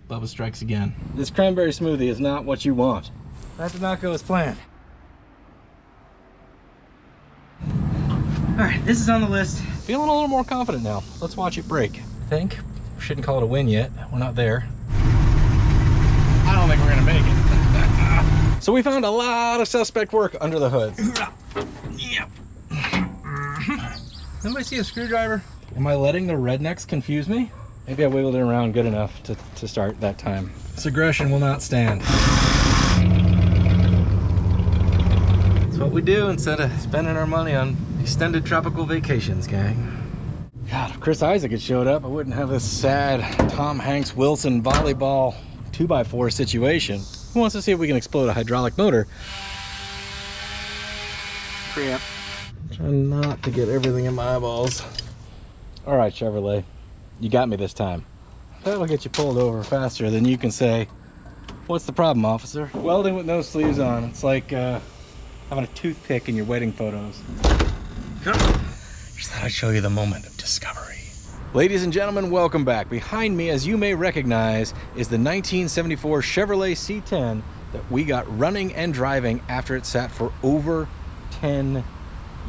Bubba strikes again. This cranberry smoothie is not what you want. That did not go as planned. All right, this is on the list. Feeling a little more confident now. Let's watch it break. I think we shouldn't call it a win yet. We're not there. I don't think we're gonna make it. So we found a lot of suspect work under the hood. Yep. Anybody see a screwdriver? Am I letting the rednecks confuse me? Maybe I wiggled it around good enough to start that time. This aggression will not stand. That's what we do instead of spending our money on extended tropical vacations, gang. God, if Chris Isaac had showed up, I wouldn't have this sad Tom Hanks Wilson volleyball 2x4 situation. Who wants to see if we can explode a hydraulic motor? Crap. Trying not to get everything in my eyeballs. All right, Chevrolet, you got me this time. That'll get you pulled over faster than you can say, "What's the problem, officer?" Welding with no sleeves on. It's like having a toothpick in your wedding photos. Just thought I'd show you the moment of discovery. Ladies and gentlemen, welcome back. Behind me, as you may recognize, is the 1974 Chevrolet C10 that we got running and driving after it sat for over 10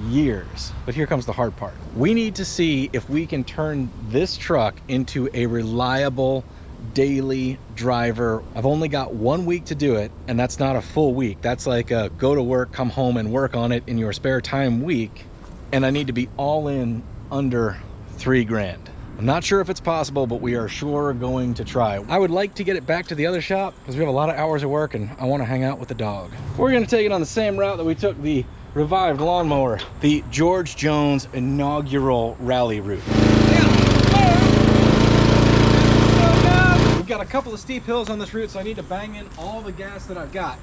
years. But here comes the hard part. We need to see if we can turn this truck into a reliable daily driver. I've only got 1 week to do it, and that's not a full week. That's like a go to work, come home and work on it in your spare time week. And I need to be all in under $3 grand. I'm not sure if it's possible, but we are sure going to try. I would like to get it back to the other shop because we have a lot of hours of work and I want to hang out with the dog. We're going to take it on the same route that we took the revived lawnmower, the George Jones inaugural rally route. We've got a couple of steep hills on this route, so I need to bang in all the gas that I've got.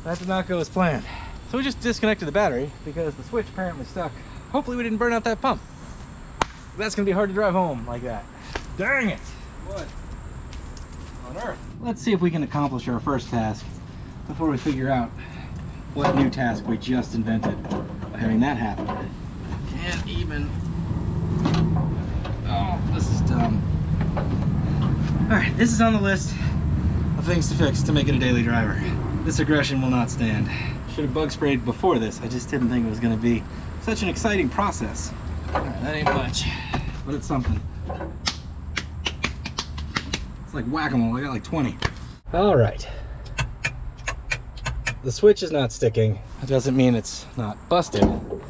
That did not go as planned. So we just disconnected the battery because the switch apparently stuck. Hopefully we didn't burn out that pump. That's gonna be hard to drive home like that. Dang it! What on earth? Let's see if we can accomplish our first task before we figure out what new task we just invented by having that happen. Can't even. Oh, this is dumb. All right, this is on the list of things to fix to make it a daily driver. This aggression will not stand. Should have bug sprayed before this. I just didn't think it was going to be such an exciting process. All right, that ain't much, but it's something. It's like whack-a-mole. I got like 20. All right. The switch is not sticking. It doesn't mean it's not busted. All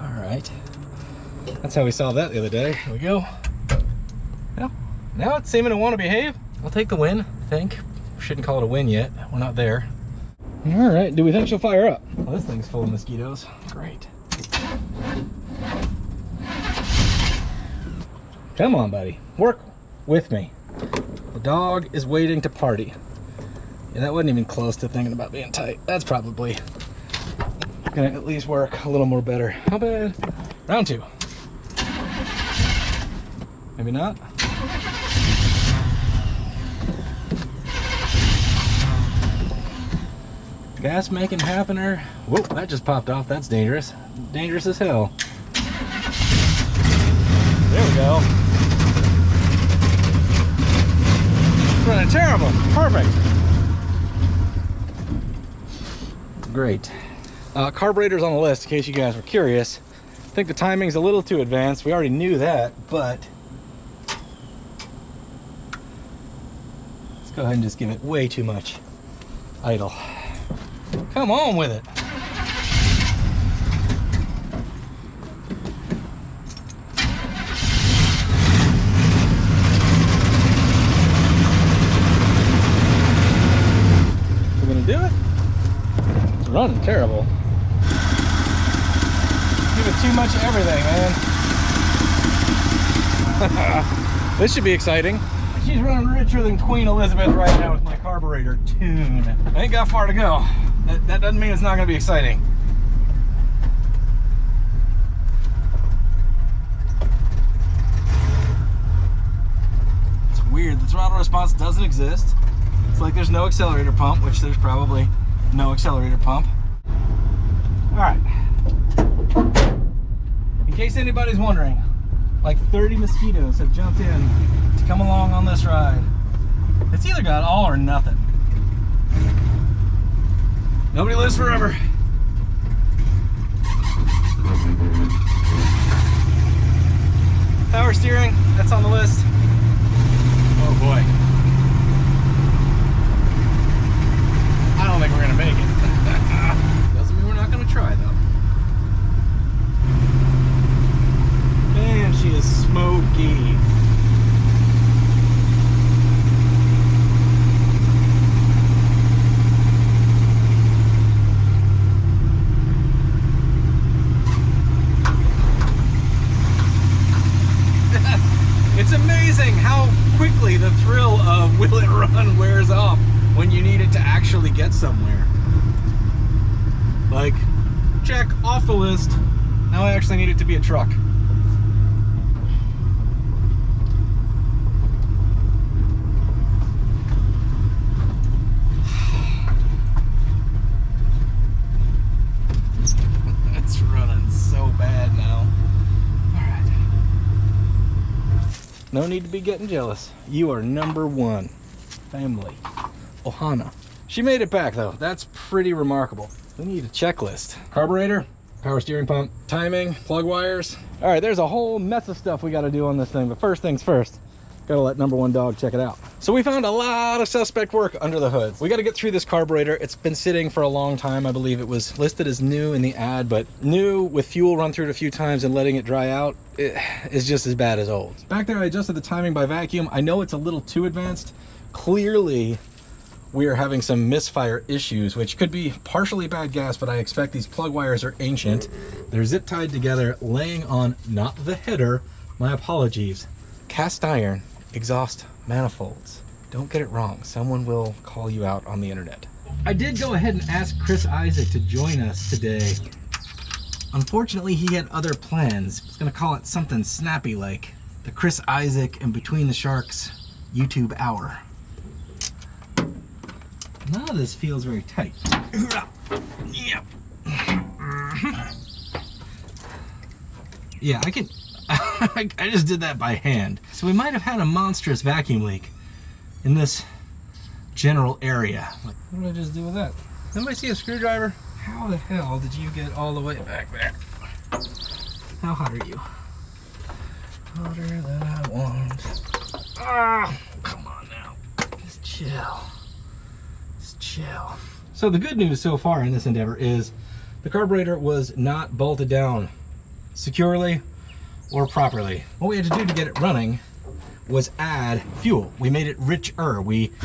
right. That's how we solved that the other day. Here we go. Well, now it's seeming to want to behave. I'll take the win, I think. Shouldn't call it a win yet. We're not there. All right, do we think she'll fire up? Well, this thing's full of mosquitoes. Great. Come on, buddy. Work with me. The dog is waiting to party. Yeah, that wasn't even close to thinking about being tight. That's probably gonna at least work a little more better. How bad? Round 2. Maybe not. Gas making happener. Whoa, that just popped off. That's dangerous. Dangerous as hell. There we go. It's running terrible. Perfect. Great. Carburetor's on the list in case you guys were curious. I think the timing's a little too advanced. We already knew that, but let's go ahead and just give it way too much idle. Come on with it. We're gonna do it? It's running terrible. Give it too much of everything, man. This should be exciting. She's running richer than Queen Elizabeth right now with my carburetor tune. I ain't got far to go. That doesn't mean it's not going to be exciting. It's weird. The throttle response doesn't exist. It's like there's no accelerator pump, which there's probably no accelerator pump. All right. In case anybody's wondering, like 30 mosquitoes have jumped in to come along on this ride. It's either got all or nothing. Nobody lives forever. Power steering, that's on the list. Oh boy. I don't think we're gonna make it. Doesn't mean we're not gonna try though. Man, she is smoky. It's amazing how quickly the thrill of will it run wears off when you need it to actually get somewhere. Like, check off the list. Now I actually need it to be a truck. It's running so bad now. No need to be getting jealous. You are number one. Family. Ohana. She made it back though. That's pretty remarkable. We need a checklist. Carburetor, power steering pump, timing, plug wires. All right, there's a whole mess of stuff we got to do on this thing, but first things first. Gotta let number one dog check it out. So we found a lot of suspect work under the hood. We got to get through this carburetor. It's been sitting for a long time. I believe it was listed as new in the ad, but new with fuel run through it a few times and letting it dry out is just as bad as old. Back there, I adjusted the timing by vacuum. I know it's a little too advanced. Clearly, we are having some misfire issues, which could be partially bad gas, but I expect these plug wires are ancient. They're zip tied together, laying on not the header. My apologies. Cast iron exhaust manifolds. Don't get it wrong. Someone will call you out on the internet. I did go ahead and ask Chris Isaac to join us today. Unfortunately, he had other plans. I was gonna call it something snappy like the Chris Isaac and Between the Sharks YouTube hour. None of this feels very tight. Yep. Yeah, I can. I just did that by hand. So we might have had a monstrous vacuum leak in this general area. Like, what did I just do with that? Anybody see a screwdriver? How the hell did you get all the way back there? How hot are you? Hotter than I want. Ah, come on now. Just chill. Just chill. So the good news so far in this endeavor is the carburetor was not bolted down securely or properly. What we had to do to get it running was add fuel. We made it richer. We give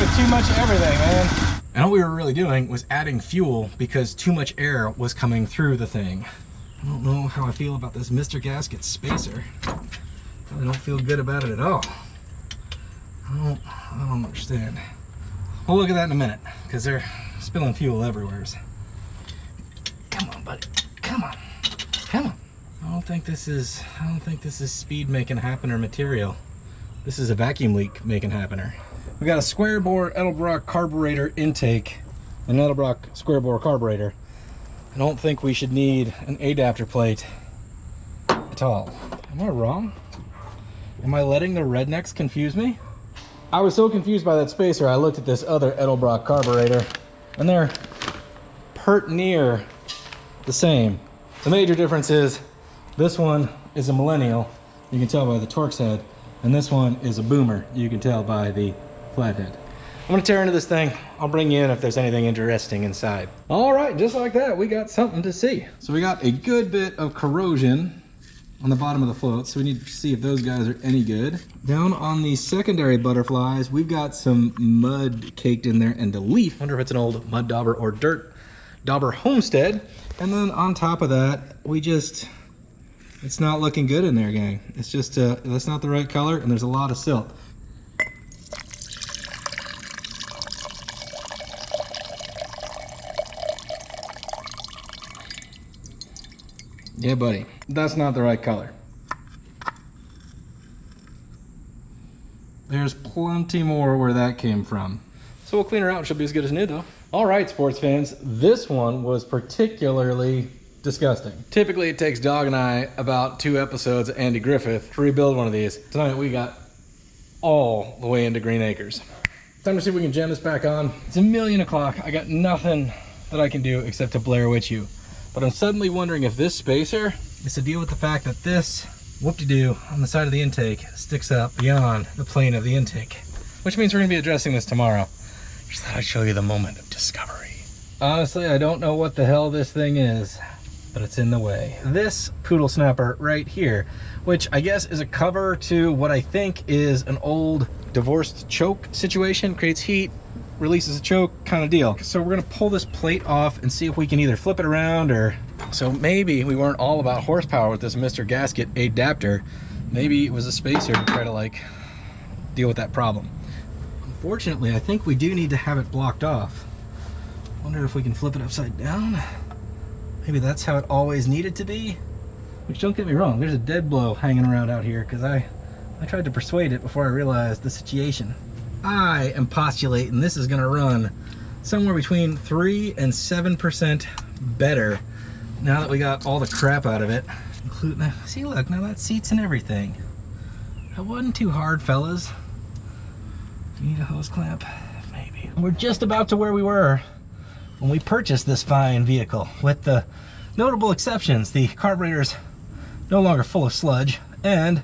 it too much of everything, man. And all we were really doing was adding fuel because too much air was coming through the thing. I don't know how I feel about this Mr. Gasket spacer. I don't feel good about it at all. I don't understand. We'll look at that in a minute because they're spilling fuel everywhere. Come on, buddy. Come on. Come on. I don't think this is speed making happener material. This is a vacuum leak making happener. We got a square bore Edelbrock carburetor intake, an Edelbrock square bore carburetor. I don't think we should need an adapter plate at all. Am I wrong? Am I letting the rednecks confuse me? I was so confused by that spacer, I looked at this other Edelbrock carburetor, and they're pert near the same. The major difference is this one is a millennial, you can tell by the Torx head, and this one is a boomer, you can tell by the flathead. I'm gonna tear into this thing. I'll bring you in if there's anything interesting inside. All right, just like that, we got something to see. So we got a good bit of corrosion on the bottom of the float, so we need to see if those guys are any good. Down on the secondary butterflies, we've got some mud caked in there and a leaf. I wonder if it's an old mud dauber or dirt dauber homestead. And then on top of that, it's not looking good in there, gang. It's just, that's not the right color, and there's a lot of silt. Yeah, buddy, that's not the right color. There's plenty more where that came from. So we'll clean her out and she'll be as good as new though. All right, sports fans, this one was particularly disgusting. Typically it takes Dog and I about 2 episodes of Andy Griffith to rebuild one of these. Tonight we got all the way into Green Acres. Time to see if we can jam this back on. It's 1,000,000 o'clock. I got nothing that I can do except to Blair Witch you. But I'm suddenly wondering if this spacer is to deal with the fact that this whoop-de-doo on the side of the intake sticks up beyond the plane of the intake. Which means we're gonna be addressing this tomorrow. Just thought I'd show you the moment of discovery. Honestly, I don't know what the hell this thing is, but it's in the way. This poodle snapper right here, which I guess is a cover to what I think is an old divorced choke situation, creates heat, releases a choke kind of deal. So we're gonna pull this plate off and see if we can either flip it around or, so maybe we weren't all about horsepower with this Mr. Gasket adapter. Maybe it was a spacer to try to like deal with that problem. Unfortunately, I think we do need to have it blocked off. Wonder if we can flip it upside down. Maybe that's how it always needed to be. Which, don't get me wrong, there's a dead blow hanging around out here because I tried to persuade it before I realized the situation. I am postulating this is gonna run somewhere between 3 and 7% better now that we got all the crap out of it. Including, see, look, now that seats and everything. That wasn't too hard, fellas. Do you need a hose clamp? Maybe. We're just about to where we were when we purchased this fine vehicle, with the notable exceptions. The carburetor's no longer full of sludge, and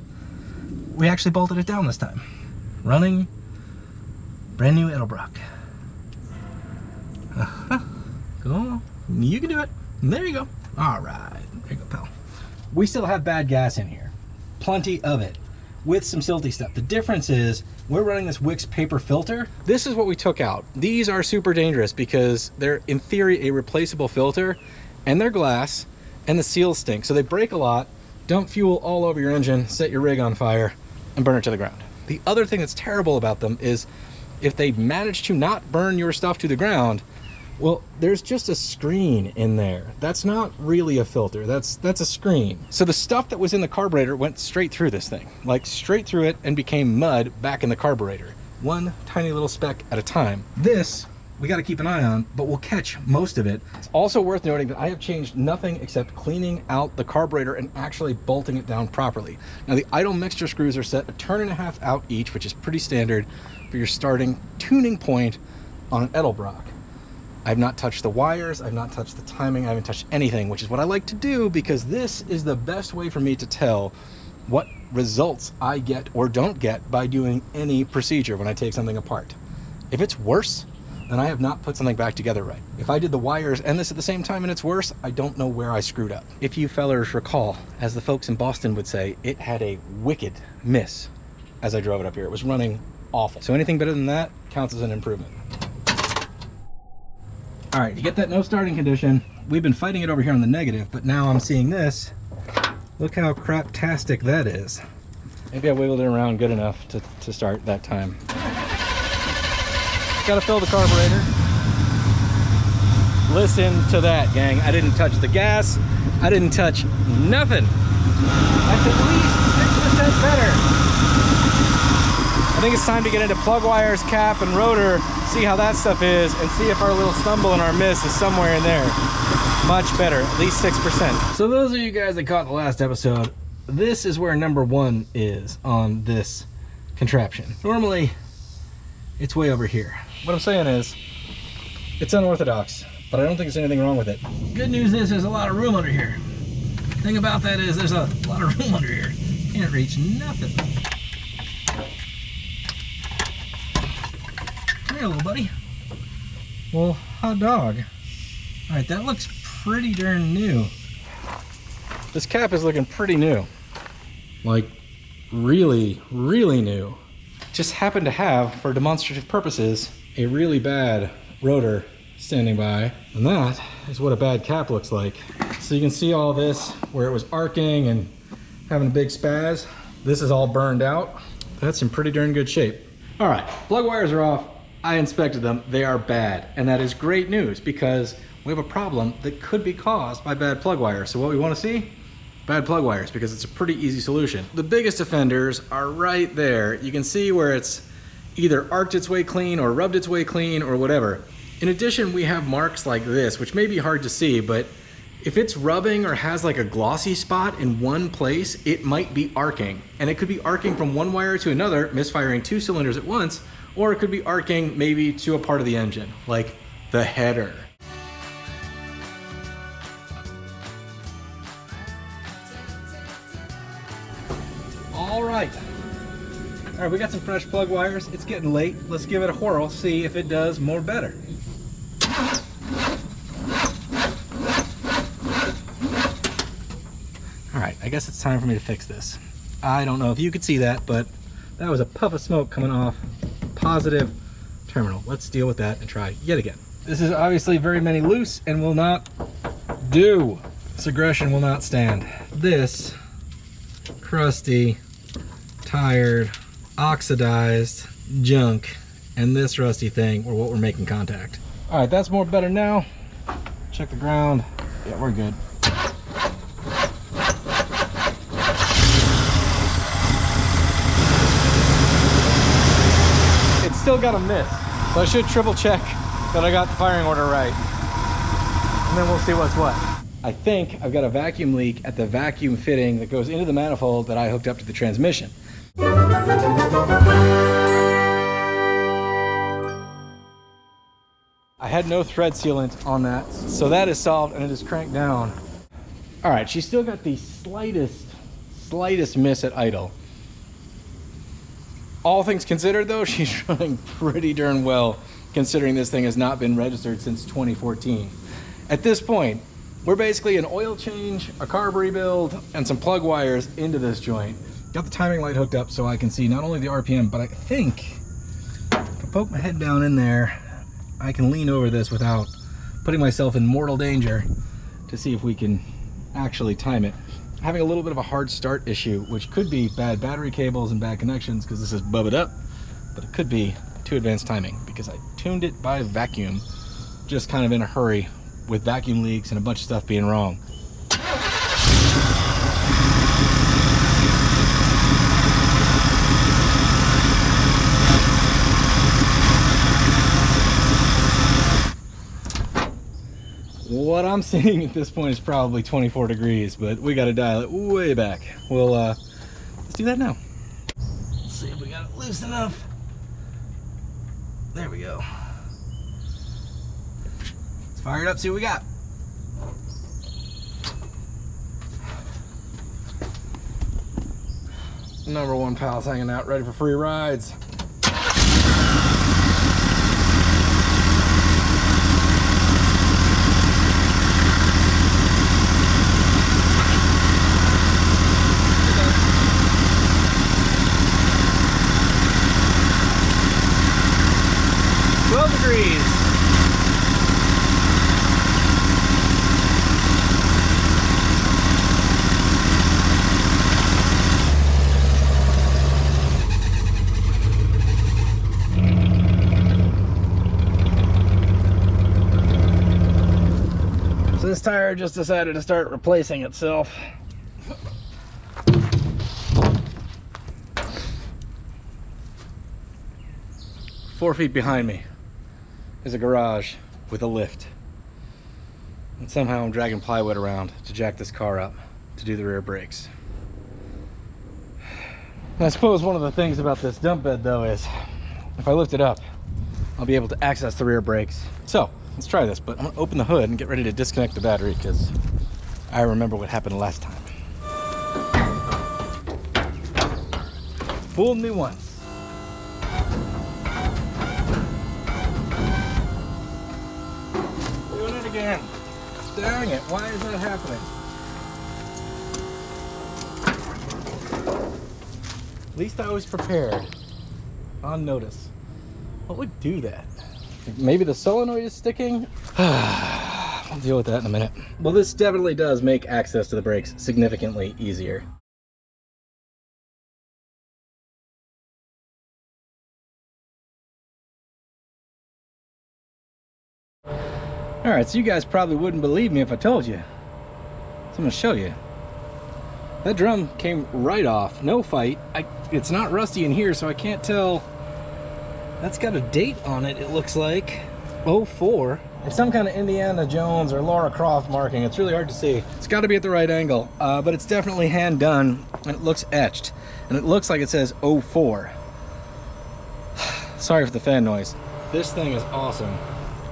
we actually bolted it down this time. Running brand new Edelbrock. Go on. You can do it. There you go. All right. There you go, pal. We still have bad gas in here. Plenty of it. With some silty stuff. The difference is we're running this Wix paper filter. This is what we took out. These are super dangerous because they're in theory a replaceable filter, and they're glass, and the seals stink. So they break a lot, dump fuel all over your engine, set your rig on fire, and burn it to the ground. The other thing that's terrible about them is if they manage to not burn your stuff to the ground, well, there's just a screen in there. That's not really a filter, that's a screen. So the stuff that was in the carburetor went straight through this thing, like straight through it, and became mud back in the carburetor. One tiny little speck at a time. This, we gotta keep an eye on, but we'll catch most of it. It's also worth noting that I have changed nothing except cleaning out the carburetor and actually bolting it down properly. Now the idle mixture screws are set 1.5 turns out each, which is pretty standard for your starting tuning point on an Edelbrock. I've not touched the wires, I've not touched the timing, I haven't touched anything, which is what I like to do because this is the best way for me to tell what results I get or don't get by doing any procedure when I take something apart. If it's worse, then I have not put something back together right. If I did the wires and this at the same time and it's worse, I don't know where I screwed up. If you fellers recall, as the folks in Boston would say, it had a wicked miss as I drove it up here. It was running awful. So anything better than that counts as an improvement. All right, you get that no starting condition. We've been fighting it over here on the negative, but now I'm seeing this. Look how craptastic that is. Maybe I wiggled it around good enough to start that time. Gotta fill the carburetor. Listen to that, gang. I didn't touch the gas. I didn't touch nothing. That's at least 6% better. I think it's time to get into plug wires, cap, and rotor, see how that stuff is, and see if our little stumble and our miss is somewhere in there. Much better, at least 6%. So those of you guys that caught the last episode, this is where number 1 is on this contraption. Normally, it's way over here. What I'm saying is, it's unorthodox, but I don't think there's anything wrong with it. Good news is there's a lot of room under here. Thing about that is there's a lot of room under here. Can't reach nothing. Come here, little buddy. Well, hot dog. All right, that looks pretty darn new. This cap is looking pretty new. Like, really, really new. Just happened to have, for demonstrative purposes, a really bad rotor standing by. And that is what a bad cap looks like. So you can see all this where it was arcing and having a big spaz. This is all burned out. That's in pretty darn good shape. All right, plug wires are off. I inspected them, they are bad. And that is great news because we have a problem that could be caused by bad plug wires. So what we wanna see bad plug wires, because it's a pretty easy solution. The biggest offenders are right there. You can see where it's either arced its way clean or rubbed its way clean or whatever. In addition, we have marks like this, which may be hard to see, but if it's rubbing or has like a glossy spot in one place, it might be arcing. And it could be arcing from one wire to another, misfiring 2 cylinders at once, or it could be arcing maybe to a part of the engine, like the header. All right, we got some fresh plug wires. It's getting late. Let's give it a whirl, see if it does more better. All right, I guess it's time for me to fix this. I don't know if you could see that, but that was a puff of smoke coming off positive terminal. Let's deal with that and try yet again. This is obviously very many loose and will not do. This aggression will not stand. This crusty, tired, oxidized junk and this rusty thing are what we're making contact. All right, that's more better now. Check the ground. Yeah, we're good. It's still got a miss, so I should triple check that I got the firing order right, and then we'll see what's what. I think I've got a vacuum leak at the vacuum fitting that goes into the manifold that I hooked up to the transmission. I had no thread sealant on that, so that is solved and it is cranked down. All right, she's still got the slightest miss at idle. All things considered though, she's running pretty darn well considering this thing has not been registered since 2014. At this point, we're basically an oil change, a carb rebuild, and some plug wires into this joint. Got the timing light hooked up so I can see not only the RPM, but I think if I poke my head down in there, I can lean over this without putting myself in mortal danger to see if we can actually time it. Having a little bit of a hard start issue, which could be bad battery cables and bad connections because this is bubbled up, but it could be too advanced timing because I tuned it by vacuum, just kind of in a hurry with vacuum leaks and a bunch of stuff being wrong. What I'm seeing at this point is probably 24 degrees, but we got to dial it way back. We'll let's do that now. Let's see if we got it loose enough. There we go. Let's fire it up, see what we got. Number 1 pal's hanging out, ready for free rides. So this tire just decided to start replacing itself. Four feet behind me is a garage with a lift. And somehow I'm dragging plywood around to jack this car up to do the rear brakes. And I suppose one of the things about this dump bed though is if I lift it up, I'll be able to access the rear brakes. So let's try this, but I'm gonna open the hood and get ready to disconnect the battery because I remember what happened last time. Fooled me once. Doing it again. Dang it, why is that happening? At least I was prepared. On notice. What would do that? Maybe the solenoid is sticking? I'll deal with that in a minute. Well, this definitely does make access to the brakes significantly easier. Alright, so you guys probably wouldn't believe me if I told you. So I'm going to show you. That drum came right off, no fight. It's not rusty in here, so I can't tell. That's got a date on it, it looks like. 04. It's some kind of Indiana Jones or Laura Croft marking. It's really hard to see. It's got to be at the right angle, but it's definitely hand done, and it looks etched. And it looks like it says 04. Sorry for the fan noise. This thing is awesome.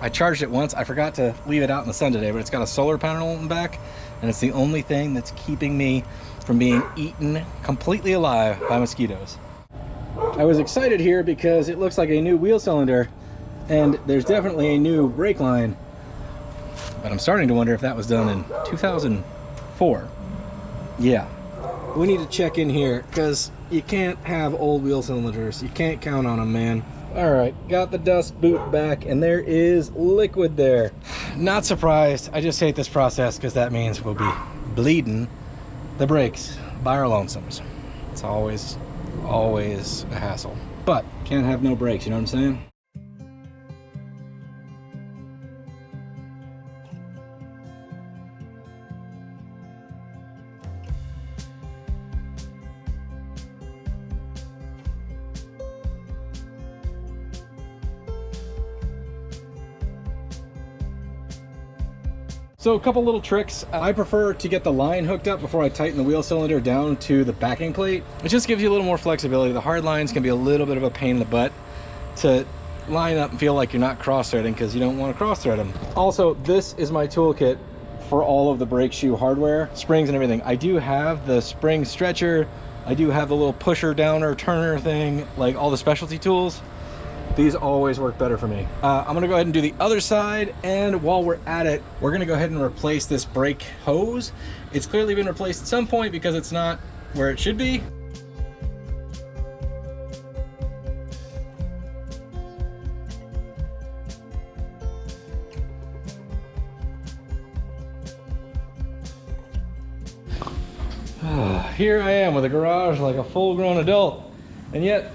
I charged it once. I forgot to leave it out in the sun today, but it's got a solar panel in the back, and it's the only thing that's keeping me from being eaten completely alive by mosquitoes. I was excited here because it looks like a new wheel cylinder, and there's definitely a new brake line, but I'm starting to wonder if that was done in 2004. Yeah, we need to check in here because you can't have old wheel cylinders. You can't count on them, man. All right, got the dust boot back, and there is liquid there. Not surprised. I just hate this process because that means we'll be bleeding the brakes by our lonesomes. It's always a hassle, but can't have no brakes, you know what I'm saying? So a couple little tricks. I prefer to get the line hooked up before I tighten the wheel cylinder down to the backing plate. It just gives you a little more flexibility. The hard lines can be a little bit of a pain in the butt to line up and feel like you're not cross-threading because you don't want to cross-thread them. Also, this is my toolkit for all of the brake shoe hardware, springs and everything. I do have the spring stretcher. I do have the little pusher, downer, turner thing, like all the specialty tools. These always work better for me. I'm gonna go ahead and do the other side, and while we're at it, we're gonna go ahead and replace this brake hose. It's clearly been replaced at some point because it's not where it should be. Here I am with a garage like a full-grown adult, and yet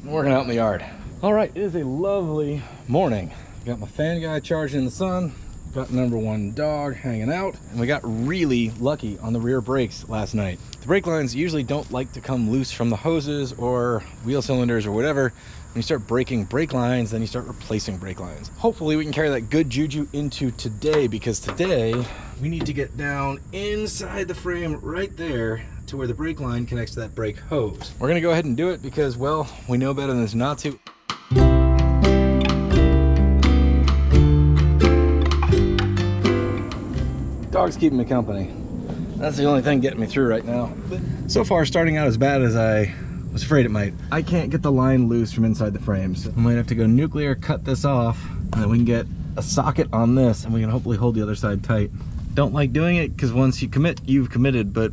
I'm working out in the yard. All right, it is a lovely morning. Got my fan guy charging in the sun, got number one dog hanging out, and we got really lucky on the rear brakes last night. The brake lines usually don't like to come loose from the hoses or wheel cylinders or whatever. When you start breaking brake lines, then you start replacing brake lines. Hopefully we can carry that good juju into today, because today we need to get down inside the frame right there to where the brake line connects to that brake hose. We're gonna go ahead and do it because, well, we know better than not to. Dog's keeping me company. That's the only thing getting me through right now. But so far, starting out as bad as I was afraid it might. I can't get the line loose from inside the frames. So I might have to go nuclear, cut this off, and then we can get a socket on this, and we can hopefully hold the other side tight. Don't like doing it because once you commit, you've committed, but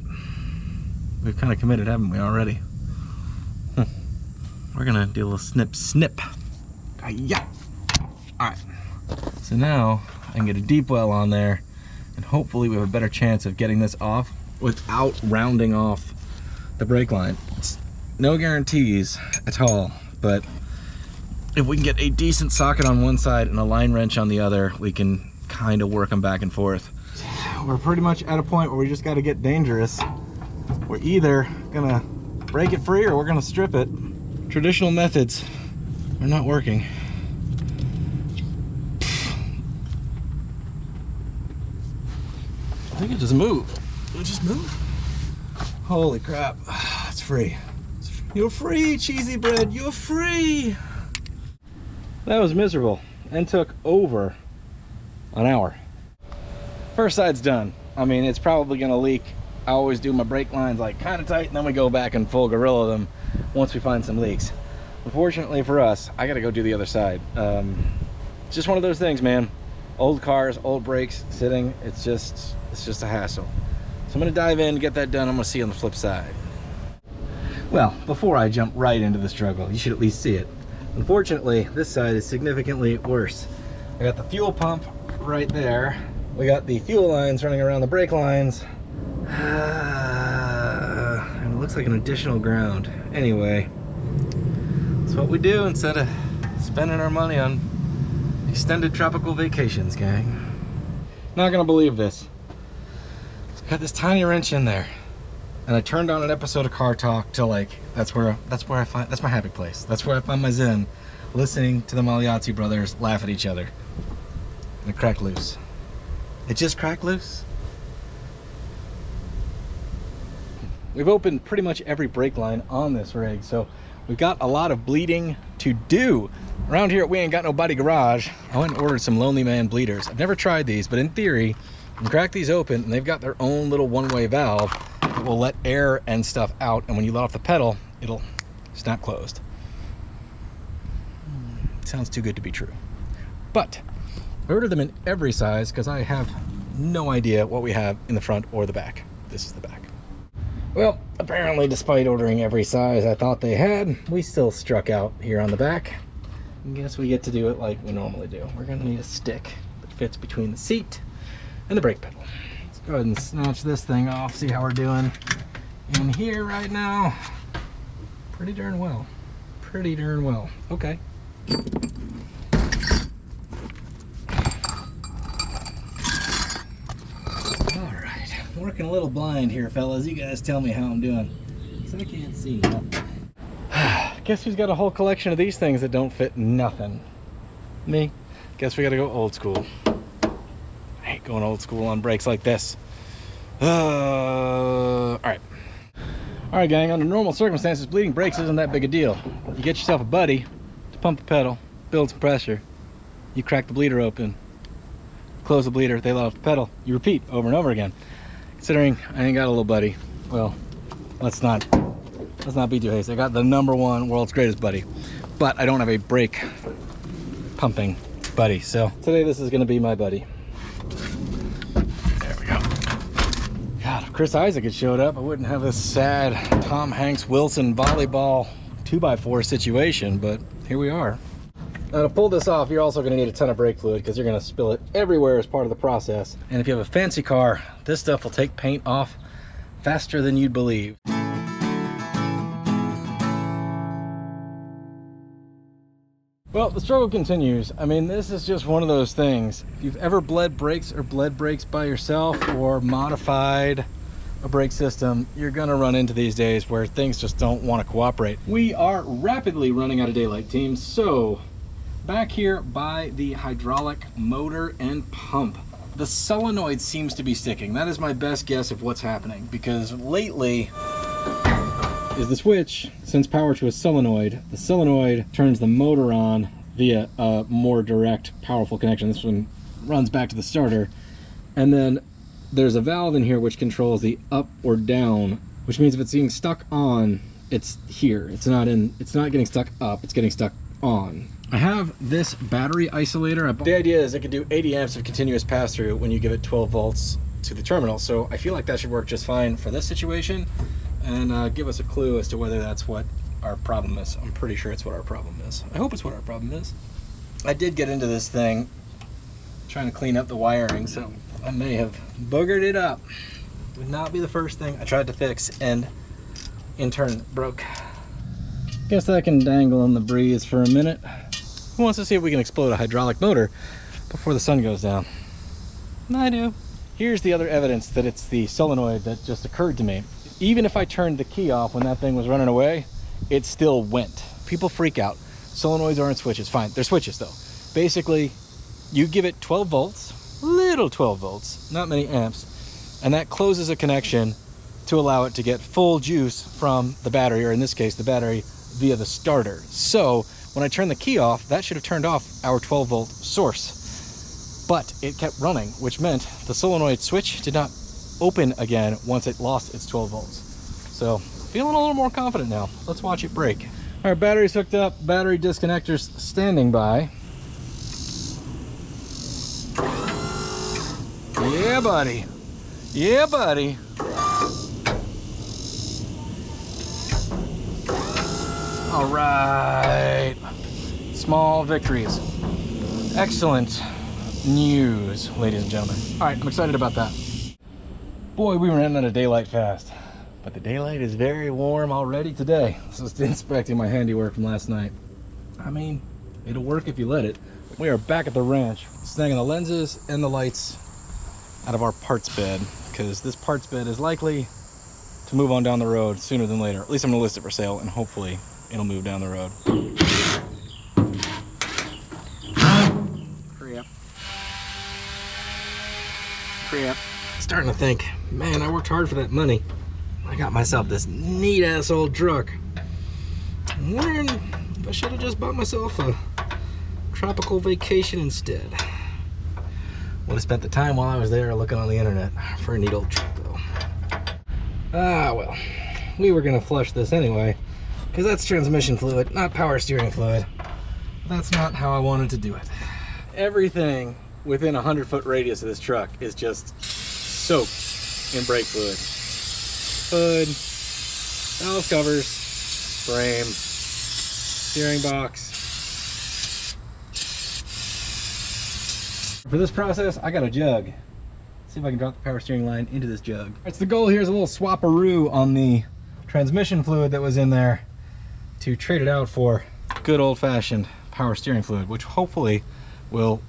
we've kind of committed, haven't we, already? We're gonna do a little snip. Yeah. All right. So now I can get a deep well on there, and hopefully we have a better chance of getting this off without rounding off the brake line. It's no guarantees at all, but if we can get a decent socket on one side and a line wrench on the other, we can kind of work them back and forth. We're pretty much at a point where we just got to get dangerous. We're either gonna break it free or we're gonna strip it. Traditional methods are not working. I think it just moved. It just moved. Holy crap, it's free. You're free, cheesy bread, you're free. That was miserable and took over an hour. First side's done. I mean, it's probably gonna leak. I always do my brake lines like kind of tight, and then we go back and full gorilla them once we find some leaks. Unfortunately for us, I gotta go do the other side. It's just one of those things, man. Old cars, old brakes sitting, it's just a hassle. So I'm gonna dive in, get that done. I'm gonna see you on the flip side. Well, before I jump right into the struggle, you should at least see it. Unfortunately, this side is significantly worse. I got the fuel pump right there. We got the fuel lines running around the brake lines. And it looks like an additional ground. Anyway, that's what we do instead of spending our money on extended tropical vacations, gang. Not gonna believe this. Got this tiny wrench in there. and I turned on an episode of Car Talk to like, that's my happy place. That's where I find my zen, listening to the Magliazzi brothers laugh at each other. And it cracked loose. It just cracked loose. We've opened pretty much every brake line on this rig, so we've got a lot of bleeding to do. Around here at We Ain't Got Nobody Garage, I went and ordered some Lonely Man bleeders. I've never tried these, but in theory, you can crack these open and they've got their own little one-way valve that will let air and stuff out, and when you let off the pedal, it'll snap closed. Sounds too good to be true. But I ordered them in every size because I have no idea what we have in the front or the back. This is the back. Well, apparently despite ordering every size I thought they had, we still struck out here on the back. I guess we get to do it like we normally do. We're gonna need a stick that fits between the seat and the brake pedal. Let's go ahead and snatch this thing off, see how we're doing in here right now. Pretty darn well. Pretty darn well. Okay. Working a little blind here, fellas. You guys tell me how I'm doing, because I can't see nothing. Guess who's got a whole collection of these things that don't fit nothing? Me. Guess we gotta go old school. I hate going old school on brakes like this. All right, gang. Under normal circumstances, bleeding brakes isn't that big a deal. You get yourself a buddy to pump the pedal, build some pressure. You crack the bleeder open, close the bleeder, they let off the pedal. You repeat over and over again. Considering I ain't got a little buddy, well, let's not be too hasty. I got the #1 world's greatest buddy, but I don't have a brake pumping buddy. So today this is going to be my buddy. There we go. God, if Chris Isaac had showed up, I wouldn't have this sad Tom Hanks Wilson volleyball 2x4 situation, but here we are. Now to pull this off, you're also going to need a ton of brake fluid because you're going to spill it everywhere as part of the process. And if you have a fancy car, this stuff will take paint off faster than you'd believe. Well, the struggle continues. I mean, this is just one of those things. If you've ever bled brakes or bled brakes by yourself or modified a brake system, you're going to run into these days where things just don't want to cooperate. We are rapidly running out of daylight, team, so back here by the hydraulic motor and pump, the solenoid seems to be sticking. That is my best guess of what's happening, because lately is the switch sends power to a solenoid. The solenoid turns the motor on via a more direct, powerful connection. This one runs back to the starter, and then there's a valve in here which controls the up or down, which means if it's being stuck on, it's here. It's not getting stuck up, it's getting stuck on. I have this battery isolator. The idea is it can do 80 amps of continuous pass-through when you give it 12 volts to the terminal. So I feel like that should work just fine for this situation, and give us a clue as to whether that's what our problem is. I'm pretty sure it's what our problem is. I hope it's what our problem is. I did get into this thing trying to clean up the wiring, so I may have boogered it up. Would not be the first thing I tried to fix and in turn broke. Guess I can dangle in the breeze for a minute. Who wants to see if we can explode a hydraulic motor before the sun goes down? I do. Here's the other evidence that it's the solenoid that just occurred to me. Even if I turned the key off when that thing was running away, it still went. People freak out. Solenoids aren't switches. Fine, they're switches though. Basically, you give it 12 volts, little 12 volts, not many amps, and that closes a connection to allow it to get full juice from the battery, or in this case, the battery via the starter. So when I turned the key off, that should have turned off our 12 volt source, but it kept running, which meant the solenoid switch did not open again once it lost its 12 volts. So feeling a little more confident now. Let's watch it break. All right, battery's hooked up, battery disconnectors standing by. Yeah, buddy. Yeah, buddy. All right. Small victories. Excellent news, ladies and gentlemen. All right, I'm excited about that. Boy, we ran out of daylight fast, but the daylight is very warm already today. So it's inspecting my handiwork from last night. I mean, it'll work if you let it. We are back at the ranch, snagging the lenses and the lights out of our parts bed, because this parts bed is likely to move on down the road sooner than later. At least I'm gonna list it for sale, and hopefully it'll move down the road. Crap. Starting to think, man, I worked hard for that money. I got myself this neat ass old truck. I'm wondering if I should have just bought myself a tropical vacation instead. Would have spent the time while I was there looking on the internet for a neat old truck though. Ah well, we were gonna flush this anyway, because that's transmission fluid, not power steering fluid. That's not how I wanted to do it. Everything within a 100-foot radius of this truck is just soaked in brake fluid. Hood, valve covers, frame, steering box. For this process, I got a jug. Let's see if I can drop the power steering line into this jug. It's the goal here is a little swap-a-roo on the transmission fluid that was in there to trade it out for good old-fashioned power steering fluid, which hopefully will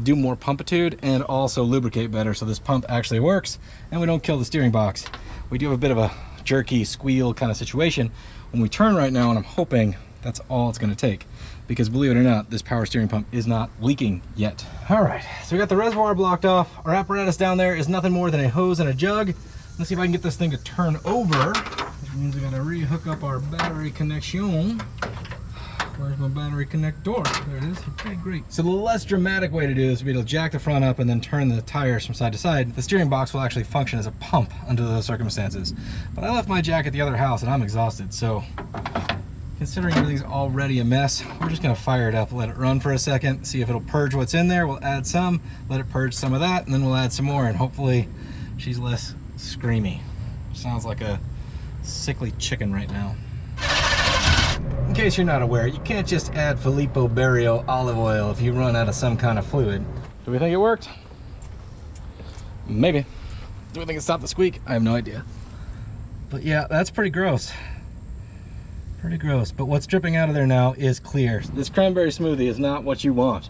do more pumpitude and also lubricate better so this pump actually works and we don't kill the steering box. We do have a bit of a jerky squeal kind of situation when we turn right now, and I'm hoping that's all it's going to take, because believe it or not, this power steering pump is not leaking yet. All right, so we got the reservoir blocked off. Our apparatus down there is nothing more than a hose and a jug. Let's see if I can get this thing to turn over, which means we got to re-hook up our battery connection. Where's my battery connector? There it is. Okay, great. So the less dramatic way to do this would be to jack the front up and then turn the tires from side to side. The steering box will actually function as a pump under those circumstances. But I left my jack at the other house and I'm exhausted, so considering everything's already a mess, we're just gonna fire it up, let it run for a second, see if it'll purge what's in there. We'll add some, let it purge some of that, and then we'll add some more, and hopefully she's less screamy. Sounds like a sickly chicken right now. In case you're not aware, you can't just add Filippo Berio olive oil if you run out of some kind of fluid. Do we think it worked? Maybe. Do we think it stopped the squeak? I have no idea. But yeah, that's pretty gross. Pretty gross. But what's dripping out of there now is clear. This cranberry smoothie is not what you want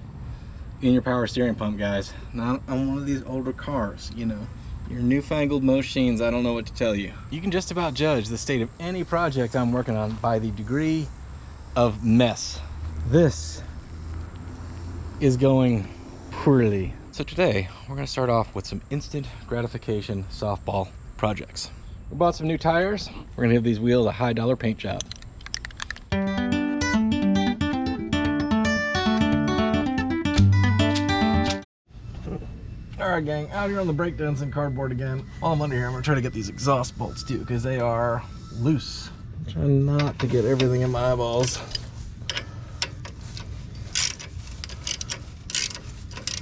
in your power steering pump, guys. Not on one of these older cars, you know. Your newfangled machines, I don't know what to tell you. You can just about judge the state of any project I'm working on by the degree of mess. This is going poorly. So today, we're gonna start off with some instant gratification softball projects. We bought some new tires. We're gonna give these wheels a high-dollar paint job. All right, gang, out here on the breakdowns and cardboard again. While I'm under here, I'm gonna try to get these exhaust bolts too, because they are loose. I'm trying not to get everything in my eyeballs.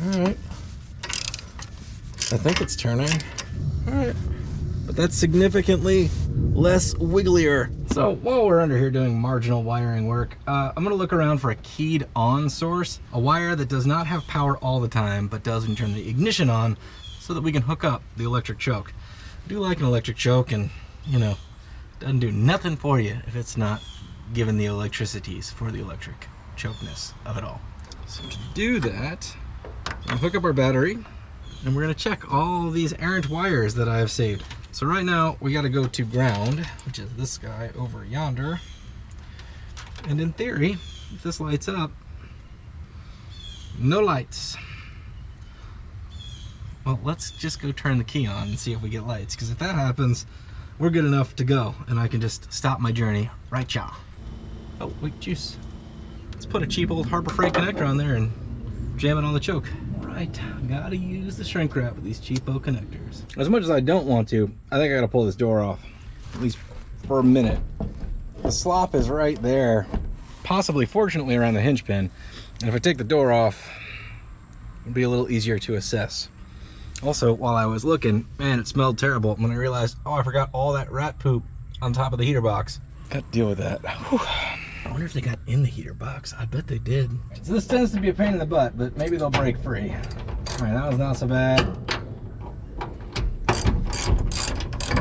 All right. I think it's turning. All right. But that's significantly less wigglier. So while we're under here doing marginal wiring work, I'm gonna look around for a keyed on source, a wire that does not have power all the time, but doesn't turn the ignition on so that we can hook up the electric choke. I do like an electric choke, and you know, doesn't do nothing for you if it's not given the electricities for the electric chokeness of it all. So to do that, we'll hook up our battery, and we're gonna check all these errant wires that I have saved. So right now we got to go to ground, which is this guy over yonder. And in theory, if this lights up, no lights. Well, let's just go turn the key on and see if we get lights, because if that happens, we're good enough to go and I can just stop my journey right ya. Oh, wait, juice. Let's put a cheap old Harbor Freight connector on there and jam it on the choke. Right, gotta use the shrink wrap with these cheapo connectors. As much as I don't want to, I think I gotta pull this door off, at least for a minute. The slop is right there, possibly fortunately around the hinge pin, and if I take the door off, it'll be a little easier to assess. Also, while I was looking, man, it smelled terrible when I realized, oh, I forgot all that rat poop on top of the heater box. Got to deal with that. Whew. I wonder if they got in the heater box. I bet they did. So this tends to be a pain in the butt, but maybe they'll break free. All right, that was not so bad.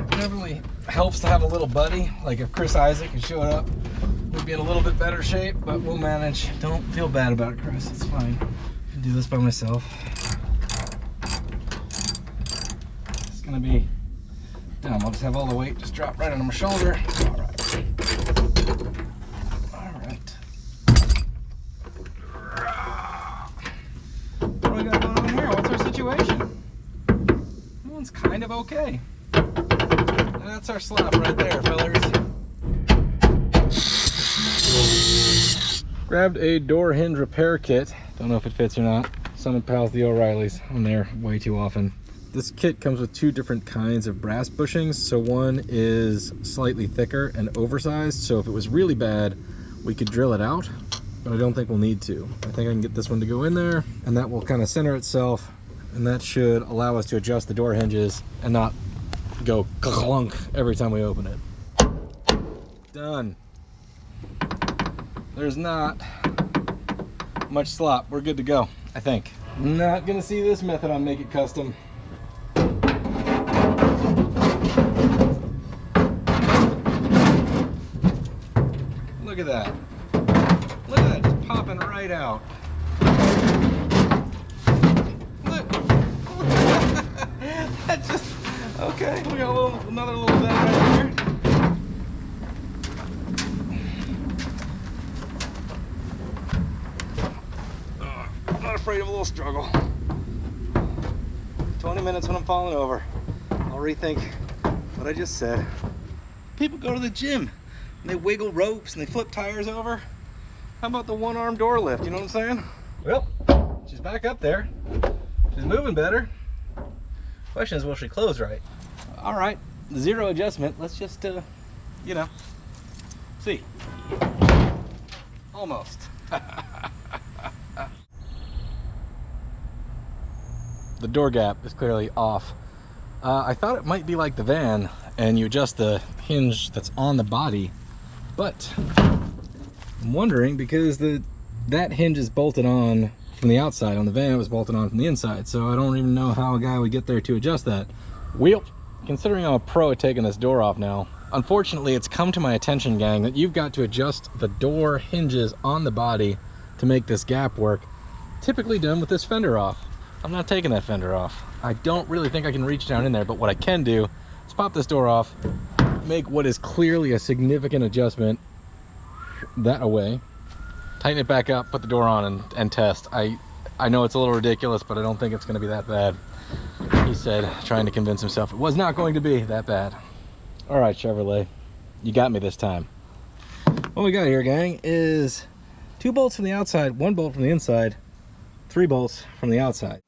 Definitely helps to have a little buddy. Like if Chris Isaac had showed up, we'd be in a little bit better shape, but we'll manage. Don't feel bad about it, Chris. It's fine. I can do this by myself. It's gonna be Damn, I'll just have all the weight just drop right onto my shoulder. All right. All right. What do we got going on here? What's our situation? One's kind of okay. That's our slap right there, fellers. Grabbed a door hinge repair kit. Don't know if it fits or not. Some pals the O'Reillys. I'm there way too often. This kit comes with two different kinds of brass bushings. So one is slightly thicker and oversized. So if it was really bad, we could drill it out, but I don't think we'll need to. I think I can get this one to go in there, and that will kind of center itself, and that should allow us to adjust the door hinges and not go clunk every time we open it. Done. There's not much slop. We're good to go, I think. Not gonna see this method on Make It Custom. Look at that. Look at that, just popping right out. Look. That just, okay, we got another little bend right here. Not afraid of a little struggle. 20 minutes when I'm falling over, I'll rethink what I just said. People go to the gym and they wiggle ropes and they flip tires over. How about the one-arm door lift, you know what I'm saying? Well, she's back up there. She's moving better. Question is, will she close right? All right, zero adjustment. Let's just, you know, see. Almost. The door gap is clearly off. I thought it might be like the van and you adjust the hinge that's on the body, but I'm wondering because that hinge is bolted on from the outside. On the van it was bolted on from the inside, so I don't even know how a guy would get there to adjust that. Well, considering I'm a pro at taking this door off now, unfortunately it's come to my attention, gang, that you've got to adjust the door hinges on the body to make this gap work, typically done with this fender off. I'm not taking that fender off. I don't really think I can reach down in there, but what I can do is pop this door off, make what is clearly a significant adjustment that away, tighten it back up, put the door on and test. I know it's a little ridiculous, but I don't think it's going to be that bad. He said, trying to convince himself it was not going to be that bad. All right, Chevrolet, you got me this time. What we got here, gang, is 2 bolts from the outside, 1 bolt from the inside, 3 bolts from the outside.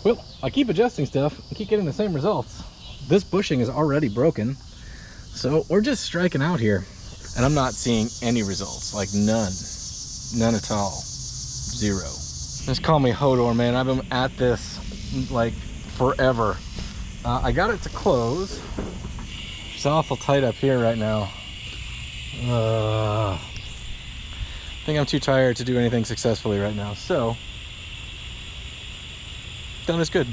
Well, I keep adjusting stuff and keep getting the same results. This bushing is already broken, so we're just striking out here. And I'm not seeing any results, like none. None at all. 0. Just call me Hodor, man. I've been at this like forever. I got it to close. It's awful tight up here right now. I think I'm too tired to do anything successfully right now, so done is good.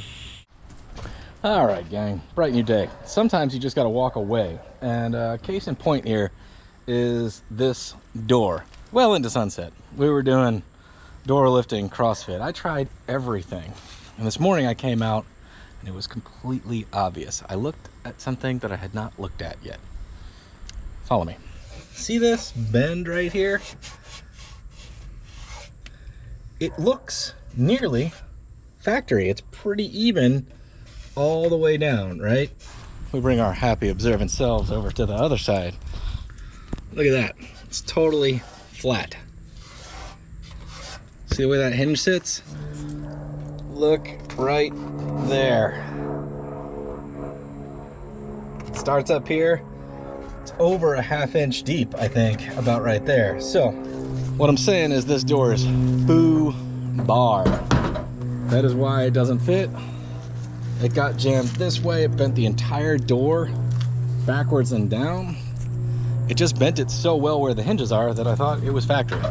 All right, gang, bright new day. Sometimes you just got to walk away, and case in point here is this door. Well into sunset, we were doing door lifting CrossFit. I tried everything, and this morning I came out and it was completely obvious. I looked at something that I had not looked at yet. Follow me. See this bend right here? It looks nearly factory. It's pretty even all the way down, right? We bring our happy observant selves over to the other side. Look at that. It's totally flat. See the way that hinge sits? Look right there. It starts up here. It's over a 1/2 inch deep, I think, about right there. So what I'm saying is this door is foo bar. That is why it doesn't fit. It got jammed this way. It bent the entire door backwards and down. It just bent it so well where the hinges are that I thought it was factory.